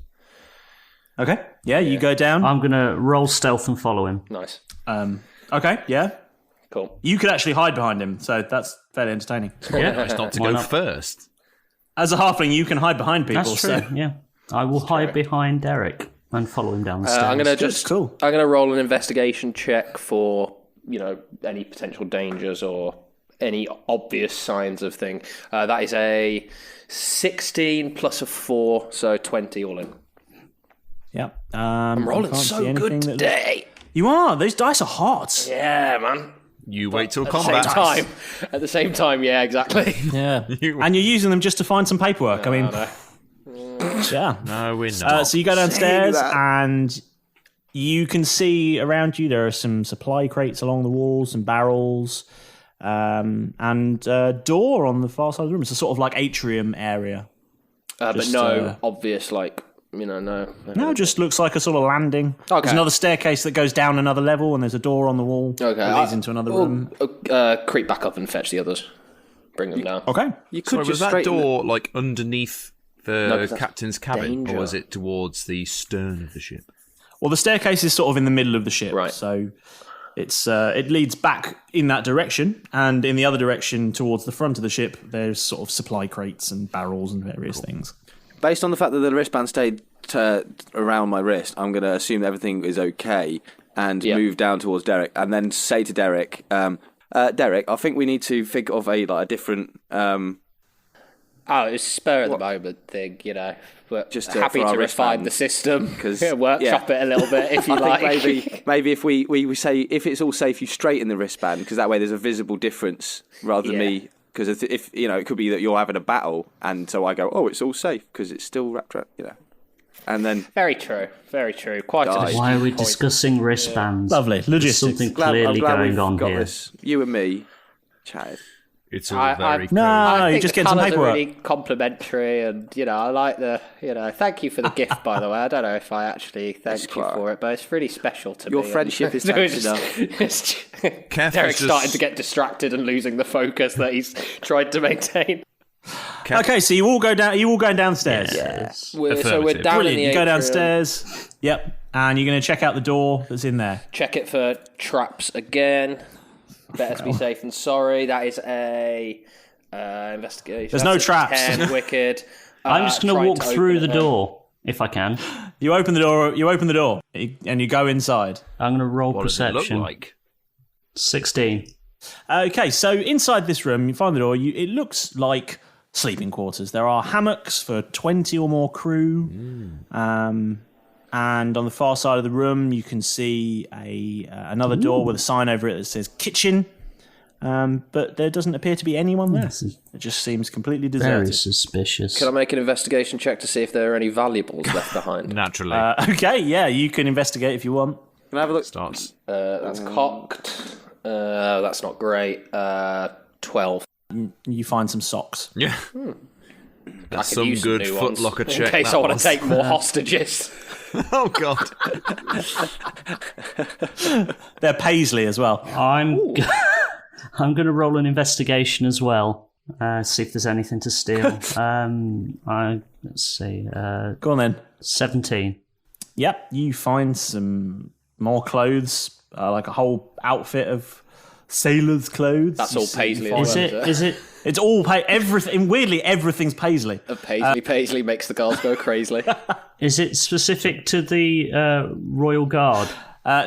Okay. Yeah, you go down. I'm going to roll stealth and follow him. Nice, Okay. Yeah. cool. You could actually hide behind him, so that's fairly entertaining. Yeah, It's not to Why go not? first. As a halfling, you can hide behind people. That's true. So Yeah, I will hide behind Derek and follow him down the stairs. I'm going to Good, just cool. I'm going to roll an investigation check for any potential dangers or any obvious signs of thing. That is a 16 plus a 4, so 20 all in. yeah. I'm rolling so good today. You are. Those dice are hot. Yeah, man. You wait till At the combat. same time. At the same time, yeah, exactly. Yeah. And you're using them just to find some paperwork. I mean, yeah. No, we're not. So you go downstairs that. and You can see around you there are some supply crates along the walls, some barrels, and a door on the far side of the room. It's a sort of like atrium area. But no obvious, no. No, it just looks like a sort of landing. Okay. There's another staircase that goes down another level, and there's a door on the wall that leads into another room. Creep back up and fetch the others. Bring them down. Okay. You could Was just that straighten door like underneath the 'cause captain's cabin, danger. or was it towards the stern of the ship? Well, the staircase is sort of in the middle of the ship, Right. so it leads back in that direction, and in the other direction towards the front of the ship, there's sort of supply crates and barrels and various things. Based on the fact that the wristband stayed around my wrist, I'm going to assume that everything is okay and move down towards Derek, and then say to Derek, Derek, I think we need to think of a different. It's spur at the moment thing, But Just happy for our to refine wristband, the system, 'cause, workshop it a little bit if you I like. think maybe if we say if it's all safe, you straighten the wristband because that way there's a visible difference rather than me. Because if it could be that you're having a battle, and so I go, oh, it's all safe because it's still wrapped up, and then Very true. Very true. Quite an astute Why are we point. discussing wristbands? Lovely. There's Logistics. something glad, clearly I'm glad going we've on got here. this. You and me chatted. It's all I- very No, I you think just the get some colours are paperwork. really complimentary, and I like the thank you for the gift, by the way. I don't know if I actually thank you quite- for it, but it's really special to Your me. friendship is thanks enough. Keth Derek's is starting just- to get distracted and losing the focus that he's tried to maintain. Okay, so you all go down. You all going downstairs. Yes. So we're Affirmative. down Brilliant. in the You go atrium. downstairs. Yep. And you're going to check out the door that's in there. Check it for traps again. Better to be safe than sorry. That is a investigation. There's no That's a traps. 10, wicked. I'm just going to Trying walk to through open the it. door, if I can. You open the door, and you go inside. I'm going to roll What does it look perception. like? 16. Okay, so inside this room, you find the door. It looks like sleeping quarters. There are hammocks for 20 or more crew. And on the far side of the room, you can see another door with a sign over it that says kitchen. But there doesn't appear to be anyone there. It just seems completely Very deserted. suspicious. Can I make an investigation check to see if there are any valuables left behind? Naturally. Okay, yeah, you can investigate if you want. Can I have a look? Starts. That's cocked. That's not great. 12. You find some socks. Yeah. I That's could some use good new ones footlocker check. in case that I want was. to take more hostages. Oh, God. They're paisley as well. I'm going to roll an investigation as well. See if there's anything to steal. Let's see. Go on then. 17. Yep, you find some more clothes, like a whole outfit of sailor's clothes. That's You all see- paisley. you as find- well, Is it? It's all everything. Weirdly, everything's paisley. Paisley makes the girls go crazy. Is it specific to the Royal Guard?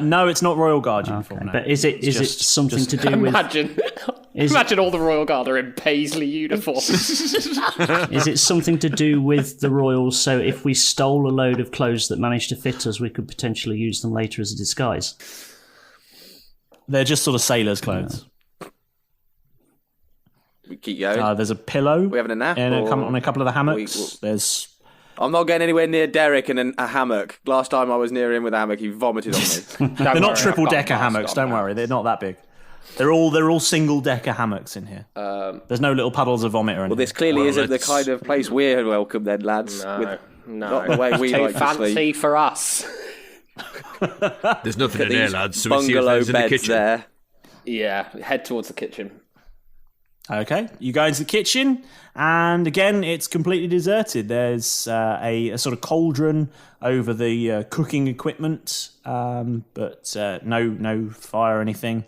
No, it's not Royal Guard uniform. No. But is it just- something to do with? Imagine all the Royal Guard are in paisley uniforms. Is it something to do with the royals? So if we stole a load of clothes that managed to fit us, we could potentially use them later as a disguise. They're just sort of sailor's clothes. We keep going. There's a pillow. We having a nap? on or- a couple of the hammocks. There's. I'm not getting anywhere near Derek and a hammock. Last time I was near him with a hammock, he vomited on me. They're not triple decker hammocks. Don't worry, they're not that big. They're all single decker hammocks in here. There's no little puddles of vomit or anything. Well, this clearly Well, isn't the let's- kind of place we're welcome then, lads. With not the way we Too like to fancy sleep. for us. There's nothing in These here, lads. So we see if bungalow there's in the beds kitchen. there. Yeah, head towards the kitchen. Okay, you go into the kitchen, and again, it's completely deserted. There's a sort of cauldron over the cooking equipment, but no fire or anything.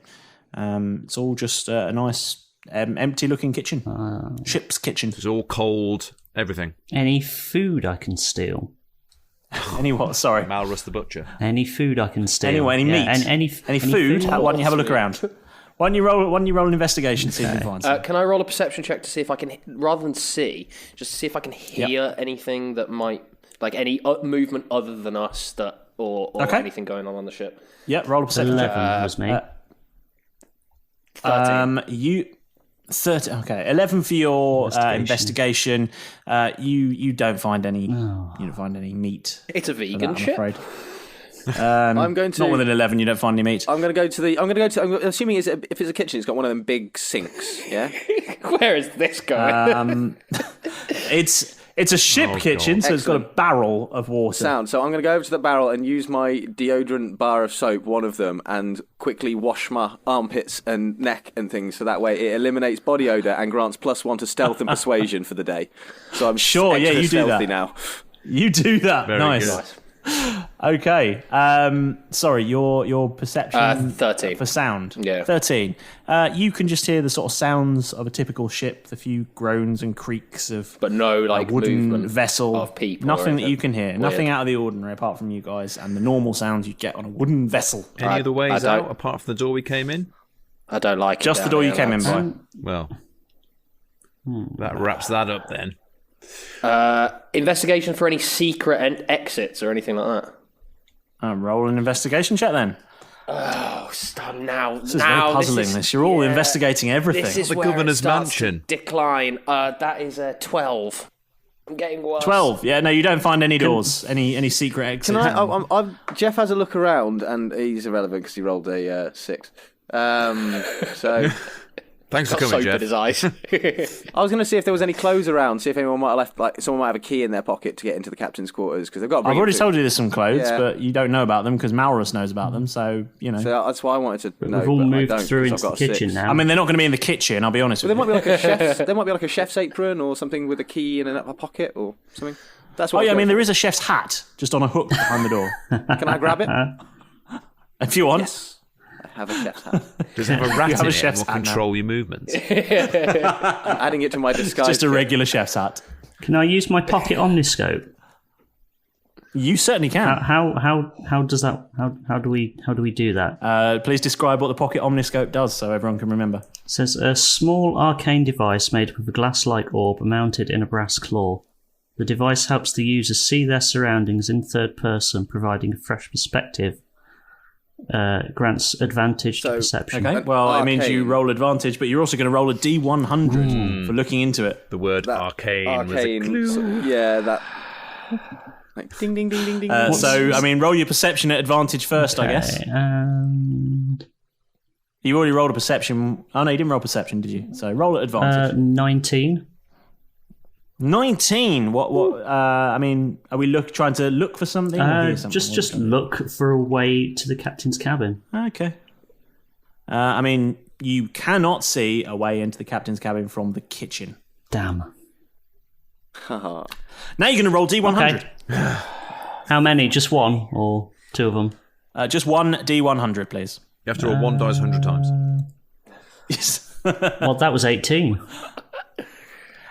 It's all just a nice empty-looking kitchen, ship's kitchen. It's all cold, everything. Any food I can steal? Any what? Sorry. Malrus the butcher. Any food I can steal? Anyway, any meat? Any food? Why don't you have a look around? Why don't you roll an investigation, see if you find something. Can I roll a perception check to see if I can, rather than see, just see if I can hear anything that might, like any movement other than us that, or Okay. anything going on the ship? Yeah, roll a perception check. 11 was me. 13. You 30. Okay, 11 for your investigation. You don't find any. You don't find any meat. It's a for vegan that, I'm ship. afraid. I'm going to. Not within 11. You don't find any meat. I'm going to go to the. I'm assuming if it's a kitchen, it's got one of them big sinks. Yeah. Where is this going? It's a ship kitchen, so it's got a barrel of water. Sound. So I'm going to go over to the barrel and use my deodorant bar of soap, one of them, and quickly wash my armpits and neck and things. So that way it eliminates body odor and grants +1 to stealth and persuasion for the day. So I'm sure. Yeah, you do that now. You do that. Very nice. good. Okay. Sorry, your perception 13 for sound. Yeah. 13. You can just hear the sort of sounds of a typical ship, the few groans and creaks of But no, a wooden movement vessel. of people. Nothing or that you can hear. Weird. Nothing out of the ordinary apart from you guys and the normal sounds you get on a wooden vessel. Any other ways I don't- out apart from the door we came in? I don't like it. Just the down door you here, came in lads. by. Well, that wraps that up then. Investigation for any secret exits or anything like that. Roll an investigation check then. Oh, stop now. This is very puzzling. This you're all investigating everything. This is The where it governor's starts to mansion. decline. That is a 12. I'm getting worse. 12. Yeah, no, you don't find any doors, any secret exits. Jeff has a look around, and he's irrelevant because he rolled a 6. So Thanks for Got coming, soap in Jeff. his eyes. I was going to see if there was any clothes around, see if anyone might have left, like someone might have a key in their pocket to get into the captain's quarters because they've got. To bring I've already it to- told you there's some clothes, Yeah. but you don't know about them because Malrus knows about them. So you know. So that's why I wanted to know. We've all but I moved don't, through 'cause into I've the got a kitchen 6. now. I mean, they're not going to be in the kitchen. I'll be honest There with might you. be like a chef's. There might be like a chef's apron or something with a key in a pocket or something. That's what. Oh yeah, I mean there there is a chef's hat just on a hook behind the door. Can I grab it? If you want. Yes. I have a chef's hat. Does it have a rat have in a it chef's and will hat now. control your movements? I'm adding it to my disguise. Just a kit. regular chef's hat. Can I use my pocket omniscope? You certainly can. How does that? How do we do that? Please describe what the pocket omniscope does so everyone can remember. It says a small arcane device made up of a glass-like orb mounted in a brass claw. The device helps the user see their surroundings in third person, providing a fresh perspective. Grants advantage to perception. Okay. Well, it means you arcane. roll advantage, but you're also going to roll a D100 for looking into it. The word arcane was a Arcane. clue. Yeah, that. Like ding ding ding ding ding. So, I mean, roll your perception at advantage first, I guess. Okay, and You already rolled a perception. Oh, no, you didn't roll perception, did you? So roll at advantage. 19. 19. What? I mean, are we trying to look for something? Or hear something? Just look for a way to the captain's cabin. Okay. I mean, you cannot see a way into the captain's cabin from the kitchen. Damn. Haha. Now you're going to roll D100. Okay. How many? Just one or two of them? Just one D100, please. You have to roll one dice 100 times. Yes. Well, that was 18.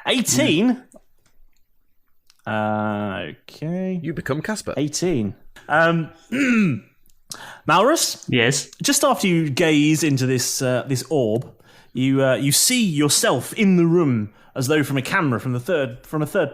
18? Okay. You become Casper. 18. Malrus, Yes. just after you gaze into this orb, you see yourself in the room as though from a camera from a third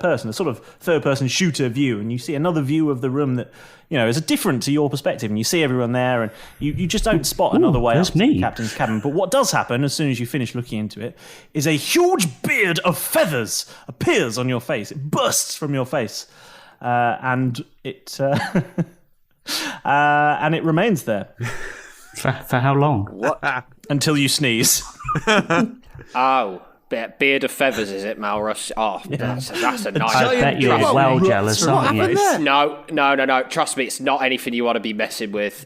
person, a sort of third person shooter view, and you see another view of the room that is different to your perspective, and you see everyone there, and you just don't spot another way up there's to me. the captain's cabin. But what does happen as soon as you finish looking into it is a huge beard of feathers appears on your face. It bursts from your face, and it and it remains there For how long? What? until you sneeze. Oh, beard of feathers, is it, Malrus? Oh, that's a nice. I bet you're well jealous, aren't you? No. Trust me, it's not anything you want to be messing with.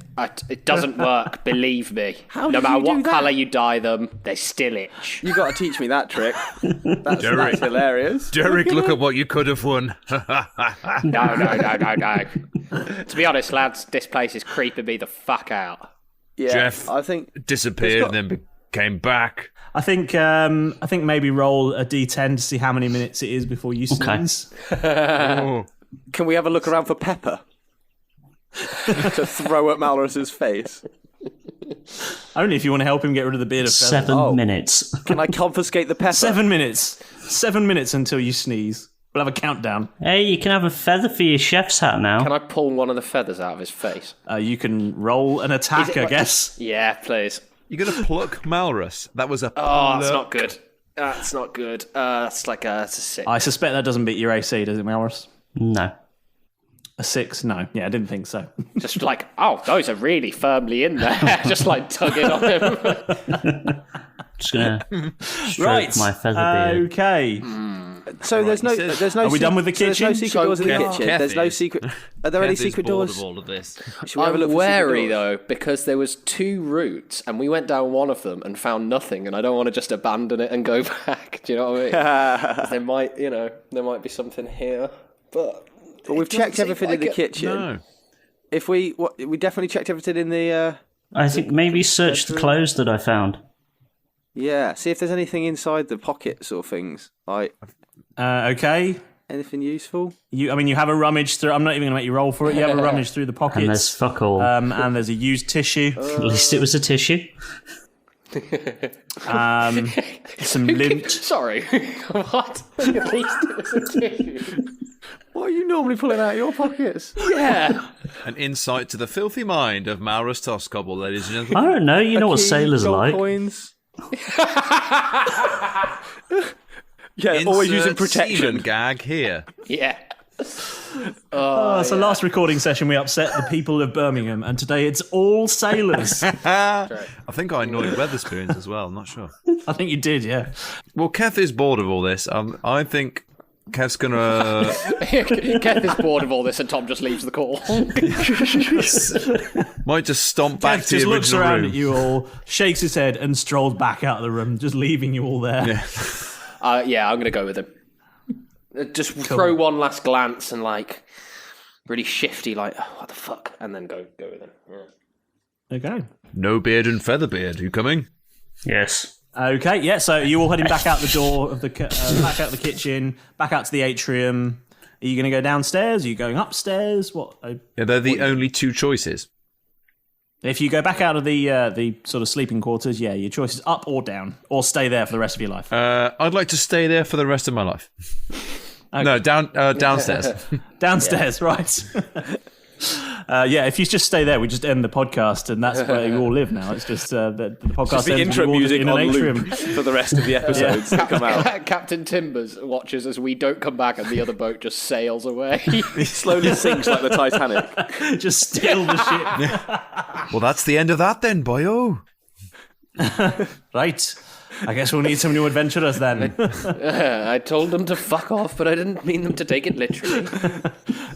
It doesn't work, believe me. No did matter you do what that? colour you dye them, they still itch. You got to teach me that trick. That's Derek. hilarious. Derek, look at what you could have won. No. To be honest, lads, this place is creeping me the fuck out. Yeah, Jeff. I think Disappeared and then came back. I think maybe roll a D10 to see how many minutes it is before you sneeze. Oh. Can we have a look around for pepper to throw at Malrus's face? Only if you want to help him get rid of the beard of feathers. 7 minutes. Can I confiscate the pepper? 7 minutes. 7 minutes until you sneeze. We'll have a countdown. Hey, you can have a feather for your chef's hat now. Can I pull one of the feathers out of his face? You can roll an attack, I guess. Yeah, please. You're going to pluck Malrus. That was a Oh, that's not good. That's not good. That's a 6. I suspect that doesn't beat your AC, does it, Malrus? No. A 6? No. Yeah, I didn't think so. Just like, oh, those are really firmly in there. Just like tugging on him. Just gonna stroke Right. my feather beard. Okay. So there's no. Are we done with the There's no kitchen? secret doors in the Keth- kitchen. Keth There's no is- secret. Are there any Keth is secret bored doors? of all of this. Should we have a I'm look for wary secret doors? though, because there was 2 routes and we went down one of them and found nothing, and I don't want to just abandon it and go back. Do you know what I mean? There might be something here, but we've checked everything in the kitchen. No. If we definitely checked everything in the. I think maybe search the clothes that I found. Yeah, see if there's anything inside the pockets or things like Okay. anything useful. You have a rummage through. I'm not even going to make you roll for it. You have a rummage through the And there's pockets. fuck all. And there's a used tissue. At least it was a tissue. Some lint. sorry, what? At least it was a tissue. What are you normally pulling out of your pockets? Yeah. An insight to the filthy mind of Malrus Tosscoble, ladies and I gentlemen. don't know. You know what Key, sailors are gold like. Coins. Yeah, always using Insert protection. semen gag here. Yeah. So last recording session we upset the people of Birmingham, and today it's all sailors. I think I annoyed Weatherspoons as well. I'm not sure. I think you did, yeah. Well, Keth is bored of all this. I think Keth's gonna. Keth is bored of all this, and Tom just leaves the call. might just stomp back Keth to just the looks original around room. at you all, shakes his head, and strolls back out of the room, just leaving you all there. Yeah. Yeah, I'm going to go with him. Just throw one last glance and, like, really shifty, like, oh, what the fuck? And then go with him. Yeah. Okay. No beard and featherbeard. You coming? Yes. Okay, yeah, so you're all heading back out the door of the back out the kitchen, back out to the atrium. Are you going to go downstairs? Are you going upstairs? What? Yeah, they're the only 2 choices. If you go back out of the sort of sleeping quarters, yeah, your choice is up or down, or stay there for the rest of your life. I'd like to stay there for the rest of my life. Okay. No, downstairs. Downstairs, right? Yeah, if you just stay there, we just end the podcast, and that's where you all live now. It's just the podcast Just the ends intro with you all music in an on atrium. loop for the rest of the episodes that come out. Captain Timbers watches as we don't come back and the other boat just sails away. He slowly sinks like the Titanic. Just steal the ship. Well, that's the end of that then, boyo. Right. I guess we'll need some new adventurers then. I told them to fuck off, but I didn't mean them to take it literally.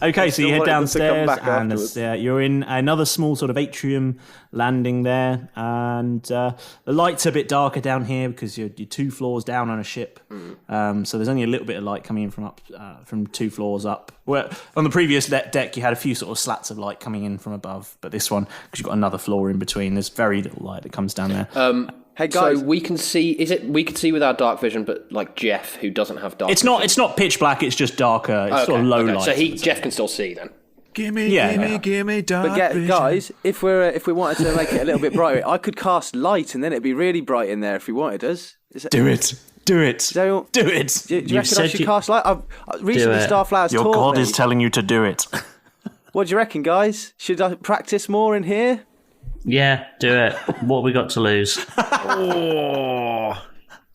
Okay, so you head wanted them to come downstairs, back and afterwards. you're in another small sort of atrium landing there, and the light's a bit darker down here because you're 2 floors down on a ship. So there's only a little bit of light coming in from up from 2 floors up. Where on the previous deck, you had a few sort of slats of light coming in from above, but this one, because you've got another floor in between, there's very little light that comes down there. Hey guys, So we can see. We can see with our dark vision, but like Jeff, who doesn't have dark. It's not pitch black. It's just darker. It's sort of low light. So Jeff can still see then. Gimme, Yeah. gimme, dark vision. guys, if we wanted to make it a little bit brighter, I could cast light, and then it'd be really bright in there if we wanted us. Do it. Do it. So- Do it. Do you reckon I said should you- cast light? I've recently it. Starflower's Your taught god me. is telling you to do it. What do you reckon, guys? Should I practice more in here? Yeah, do it. What we got to lose?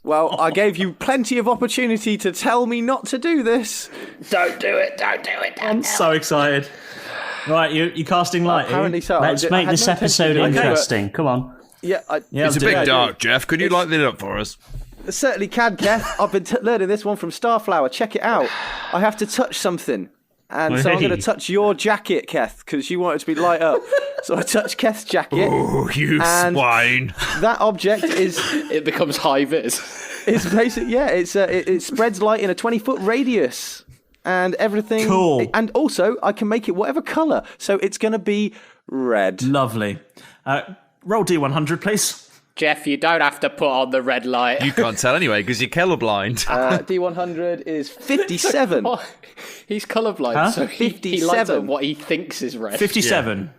Well, I gave you plenty of opportunity to tell me not to do this. Don't do it. Don't do it. I'm so excited. Right, you're casting light. Apparently so. Let's I make had this no intention episode to do it. interesting. Come on. Yeah, Yeah, It's a do bit it. dark, Jeff. Could you light it up for us? certainly can, Keth. I've been learning this one from Starflower. Check it out. I have to touch something. And so I'm going to touch your jacket, Keth, because you want it to be light up. So I touch Keth's jacket. Oh, you And- swine. That object is It becomes high vis. basic. Yeah, it spreads light in a 20-foot radius, and everything. Cool. And also, I can make it whatever color. So it's going to be red. Lovely. Roll D100, please. Jeff, you don't have to put on the red light. You can't tell anyway because you're colourblind. D100 is 57. He's colourblind, Huh? so he lights 57. up what he thinks is red. 57.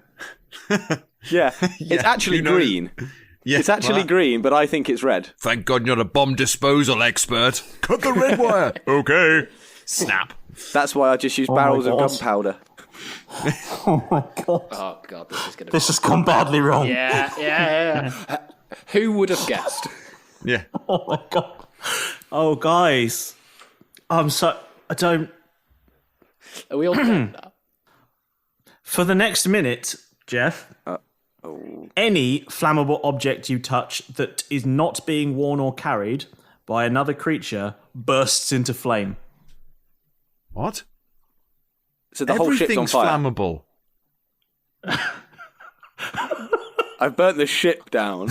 Yeah, it's actually who knows? green. Yeah, It's actually well, green, but I think it's red. Thank God you're not a bomb disposal expert. Cut the red wire. Okay. Snap. That's why I just use barrels of God. gunpowder. Oh my god. Oh god, this is gonna. This has gone badly wrong. Yeah. Who would have guessed? Yeah. Oh my god. Oh, guys. I don't. Are we all dead now? For the next minute, Jeff, any flammable object you touch that is not being worn or carried by another creature bursts into flame. What? So the whole ship's on Everything's fire. flammable. I've burnt the ship down.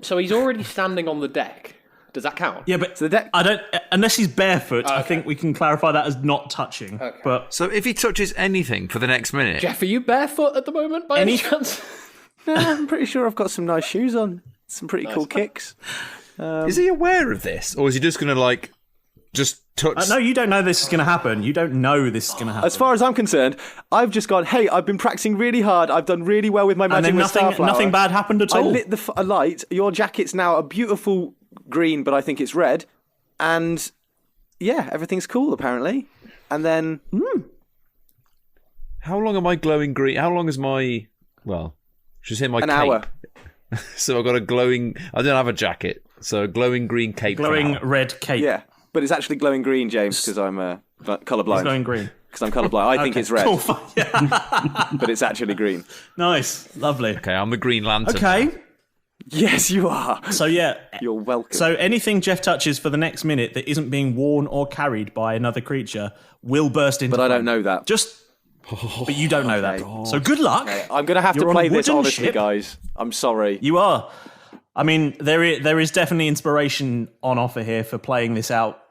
So he's already standing on the deck. Does that count? Yeah, but So the deck. I don't. Unless he's barefoot, I think we can clarify that as not touching. Okay. But So if he touches anything for the next minute, Jeff, are you barefoot at the moment by any chance? No, I'm pretty sure I've got some nice shoes on. Some pretty cool kicks. is he aware of this, or is he just going to just touch? no, you don't know this is going to happen. You don't know this is going to happen. As far as I'm concerned, I've just gone, hey, I've been practicing really hard. I've done really well with my and magic then with Starflower. nothing bad happened at I all. lit a light. Your jacket's now a beautiful green, but I think it's red. And yeah, everything's cool apparently. And then, How long am I glowing green? How long is my? Well, just hit my an cape. hour. So I've got a glowing. I don't have a jacket, so a glowing green cape. for Glowing now. red cape. Yeah, but it's actually glowing green, James, because I'm colourblind. It's glowing green. Because I'm colourblind. I think it's red, Cool. Yeah. but it's actually green. Nice. Lovely. Okay, I'm the Green Lantern. Okay. Yes, you are. So yeah. You're welcome. So anything Jeff touches for the next minute that isn't being worn or carried by another creature will burst into but I flame. don't know that. But you don't know that. So good luck. I'm going to have You're to on play a this wooden honestly, ship. guys. I'm sorry. You are. I mean, there is definitely inspiration on offer here for playing this out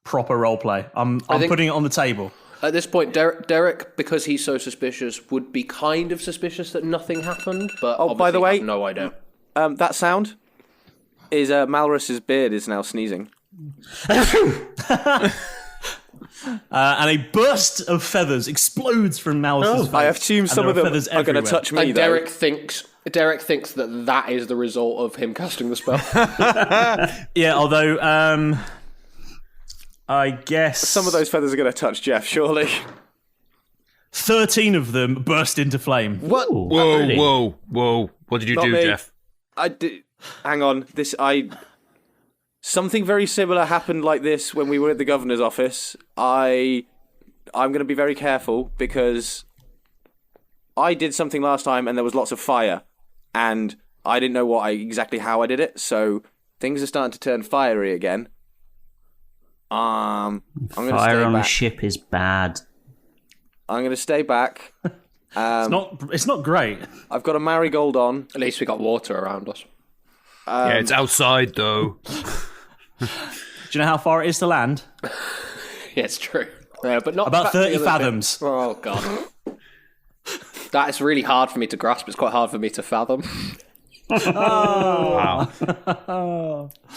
proper roleplay. I'm think- putting it on the table. At this point, Derek, because he's so suspicious, would be kind of suspicious that nothing happened. But Oh, by the obviously way- have no idea. That sound is Malrus's beard is now sneezing. And a burst of feathers explodes from Malrus's face. I assume some and of there them feathers are going to everywhere. touch me, And though. Derek thinks that is the result of him casting the spell. Yeah, although I guess Some of those feathers are going to touch Jeff, surely. 13 of them burst into flame. What? Whoa, Really? whoa! What did you Not do, me. Jeff? Hang on. Something very similar happened like this when we were at the governor's office. I'm going to be very careful because I did something last time and there was lots of fire and I didn't know exactly how I did it. So things are starting to turn fiery again. I'm going to Fire stay on a back. ship is bad. I'm going to stay back. It's not great. I've got a marigold on. At least we got water around us. Yeah, it's outside though. Do you know how far it is to land? Yeah, it's true. But not About back to 30 the other bit. fathoms. Oh god, that is really hard for me to grasp. It's quite hard for me to fathom. Wow.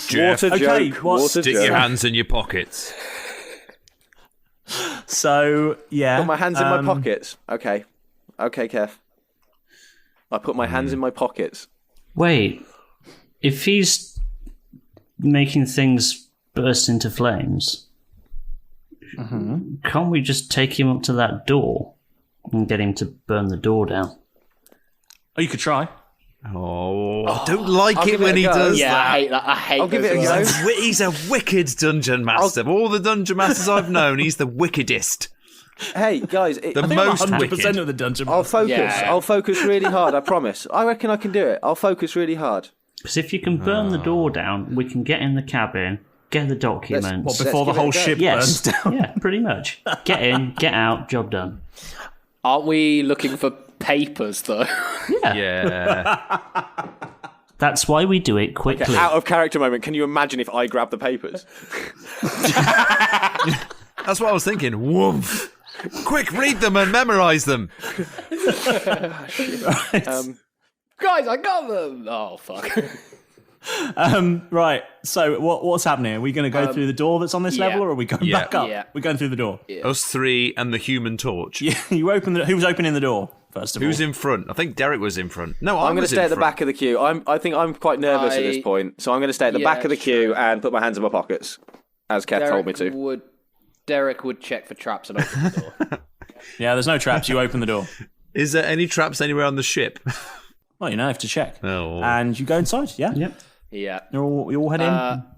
Jeff, Water Okay, joke. what's- Water stick joke. your hands in your pockets. So, yeah. Put my hands in my pockets. Okay, Keth. I put my hands in my pockets. Wait, if he's making things burst into flames, can't we just take him up to that door and get him to burn the door down? Oh, you could try. Oh, I don't like I'll it give when it a he go. does Yeah, that. I hate that. I hate. I'll give those it a things. go. He's a wicked dungeon master. Of all the dungeon masters I've known, he's the wickedest. Hey, guys. The most 100% wicked. of the dungeon. I'll focus. Yeah. I'll focus really hard. I promise. I reckon I can do it. I'll focus really hard. Because if you can burn the door down, we can get in the cabin, get the documents. What, before the give it whole a go. ship Yes, burns down? yeah, pretty much. Get in, get out, job done. Aren't we looking for papers though? Yeah. That's why we do it quickly. Out of character moment. Can you imagine if I grab the papers? That's what I was thinking. Woof. Quick, read them and memorize them. Guys, I got them. Oh fuck. Right, so what's happening? Are we going to go through the door that's on this yeah. level, or are we going Yeah. back up? Yeah. We're going through the door. Us three and the Human Torch. You open the. Who's opening the door first of Who's all? in front? I think Derek was in front. No, I'm going to was stay in at the front. back of the queue. I think I'm quite nervous at this point, so I'm going to stay at the Yeah, back of the queue and put my hands in my pockets, as Keth told me to. Derek would check for traps and open the door. Yeah, there's no traps. You open the door. Is there any traps anywhere on the ship? Well, you know, have to check. Oh. And you go inside. Yeah. Yep. Yeah. You all head in.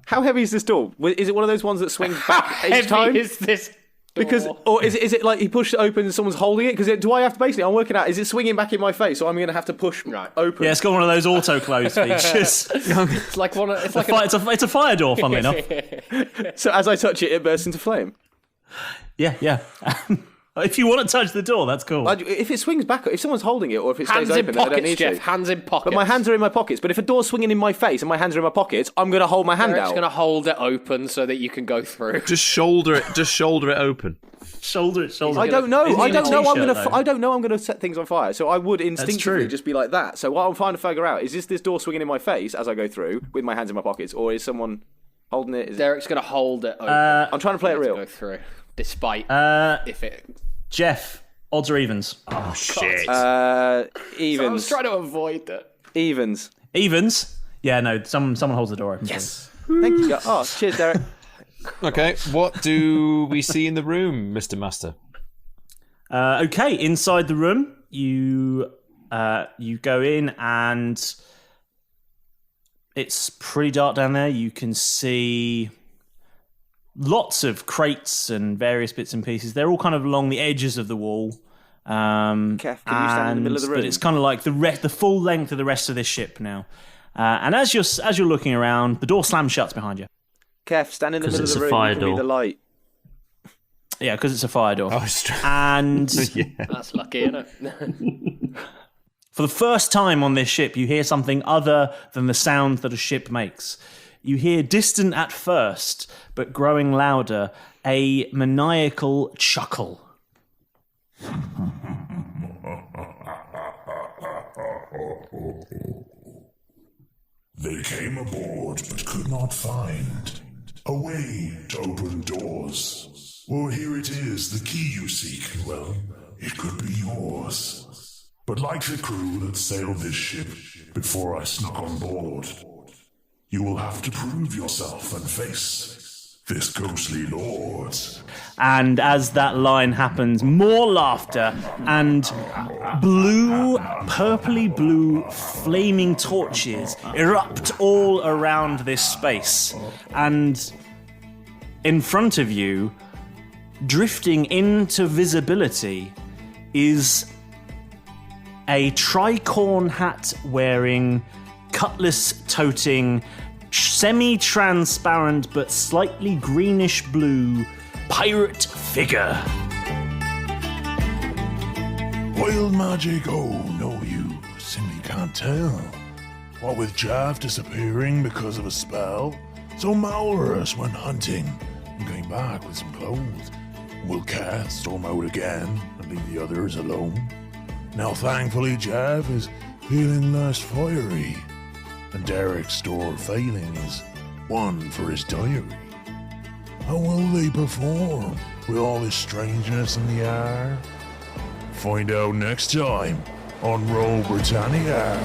How heavy is this door? Is it one of those ones that swings back each time? Is this Because, or is it like he pushed it open and someone's holding it? Because do I have to basically? I'm working out. Is it swinging back in my face, or I'm going to have to push open? Yeah, it's got one of those auto close features. It's like one. It's like It's a fire door, funnily enough. So as I touch it, it bursts into flame. Yeah. If you want to touch the door, that's cool. If it swings back, if someone's holding it, or if it stays hands in open, then I don't pockets, need Jeff. to. Hands in pockets. But my hands are in my pockets. But if a door's swinging in my face and my hands are in my pockets, I'm going to hold my hand Eric's out. going to hold it open so that you can go through. Just shoulder it. Just shoulder it open. Shoulder it. I don't know. Isn't I it a don't know. t-shirt, I don't know. I'm going to set things on fire. So I would instinctively true. just be like that. So what I'm trying to figure out is this door swinging in my face as I go through with my hands in my pockets, or is someone holding it? Derek's going to hold it open. I'm trying to play it to real. go through, despite if it. Jeff, odds or evens? Oh shit. Evens. I was trying to avoid it. Evens. Evens? Yeah, no. Someone holds the door open. Yes. Thank you. Oh, cheers, Derek. Okay, what do we see in the room, Mr. Master? Okay, inside the room, you go in and it's pretty dark down there. You can see lots of crates and various bits and pieces. They're all kind of along the edges of the wall. Keth, can you stand in the middle of the room? But it's kind of like the full length of the rest of this ship now. And as you're looking around, the door slams shut behind you. Keth, stand in the middle of it's the a room. fire You can be door. the light. Yeah, because it's a fire door. Oh, it's true. And That's lucky, isn't it? for the first time on this ship, you hear something other than the sound that a ship makes. You hear, distant at first, but growing louder, a maniacal chuckle. They came aboard but could not find a way to open doors. Well, here it is, the key you seek. Well, it could be yours. But like the crew that sailed this ship before I snuck on board, you will have to prove yourself and face this ghostly lord. And as that line happens, more laughter and purpley blue, flaming torches erupt all around this space. And in front of you, drifting into visibility, is a tricorn hat wearing, cutlass toting, semi-transparent but slightly greenish blue pirate figure. Wild magic, oh no, you simply can't tell. What with Jav disappearing because of a spell, so Malrus went hunting and came back with some clothes. Will Keth storm out again and leave the others alone? Now thankfully Jav is feeling less fiery, and Derek's store failing is one for his diary. How will they perform with all this strangeness in the air? Find out next time on Roll Britannia.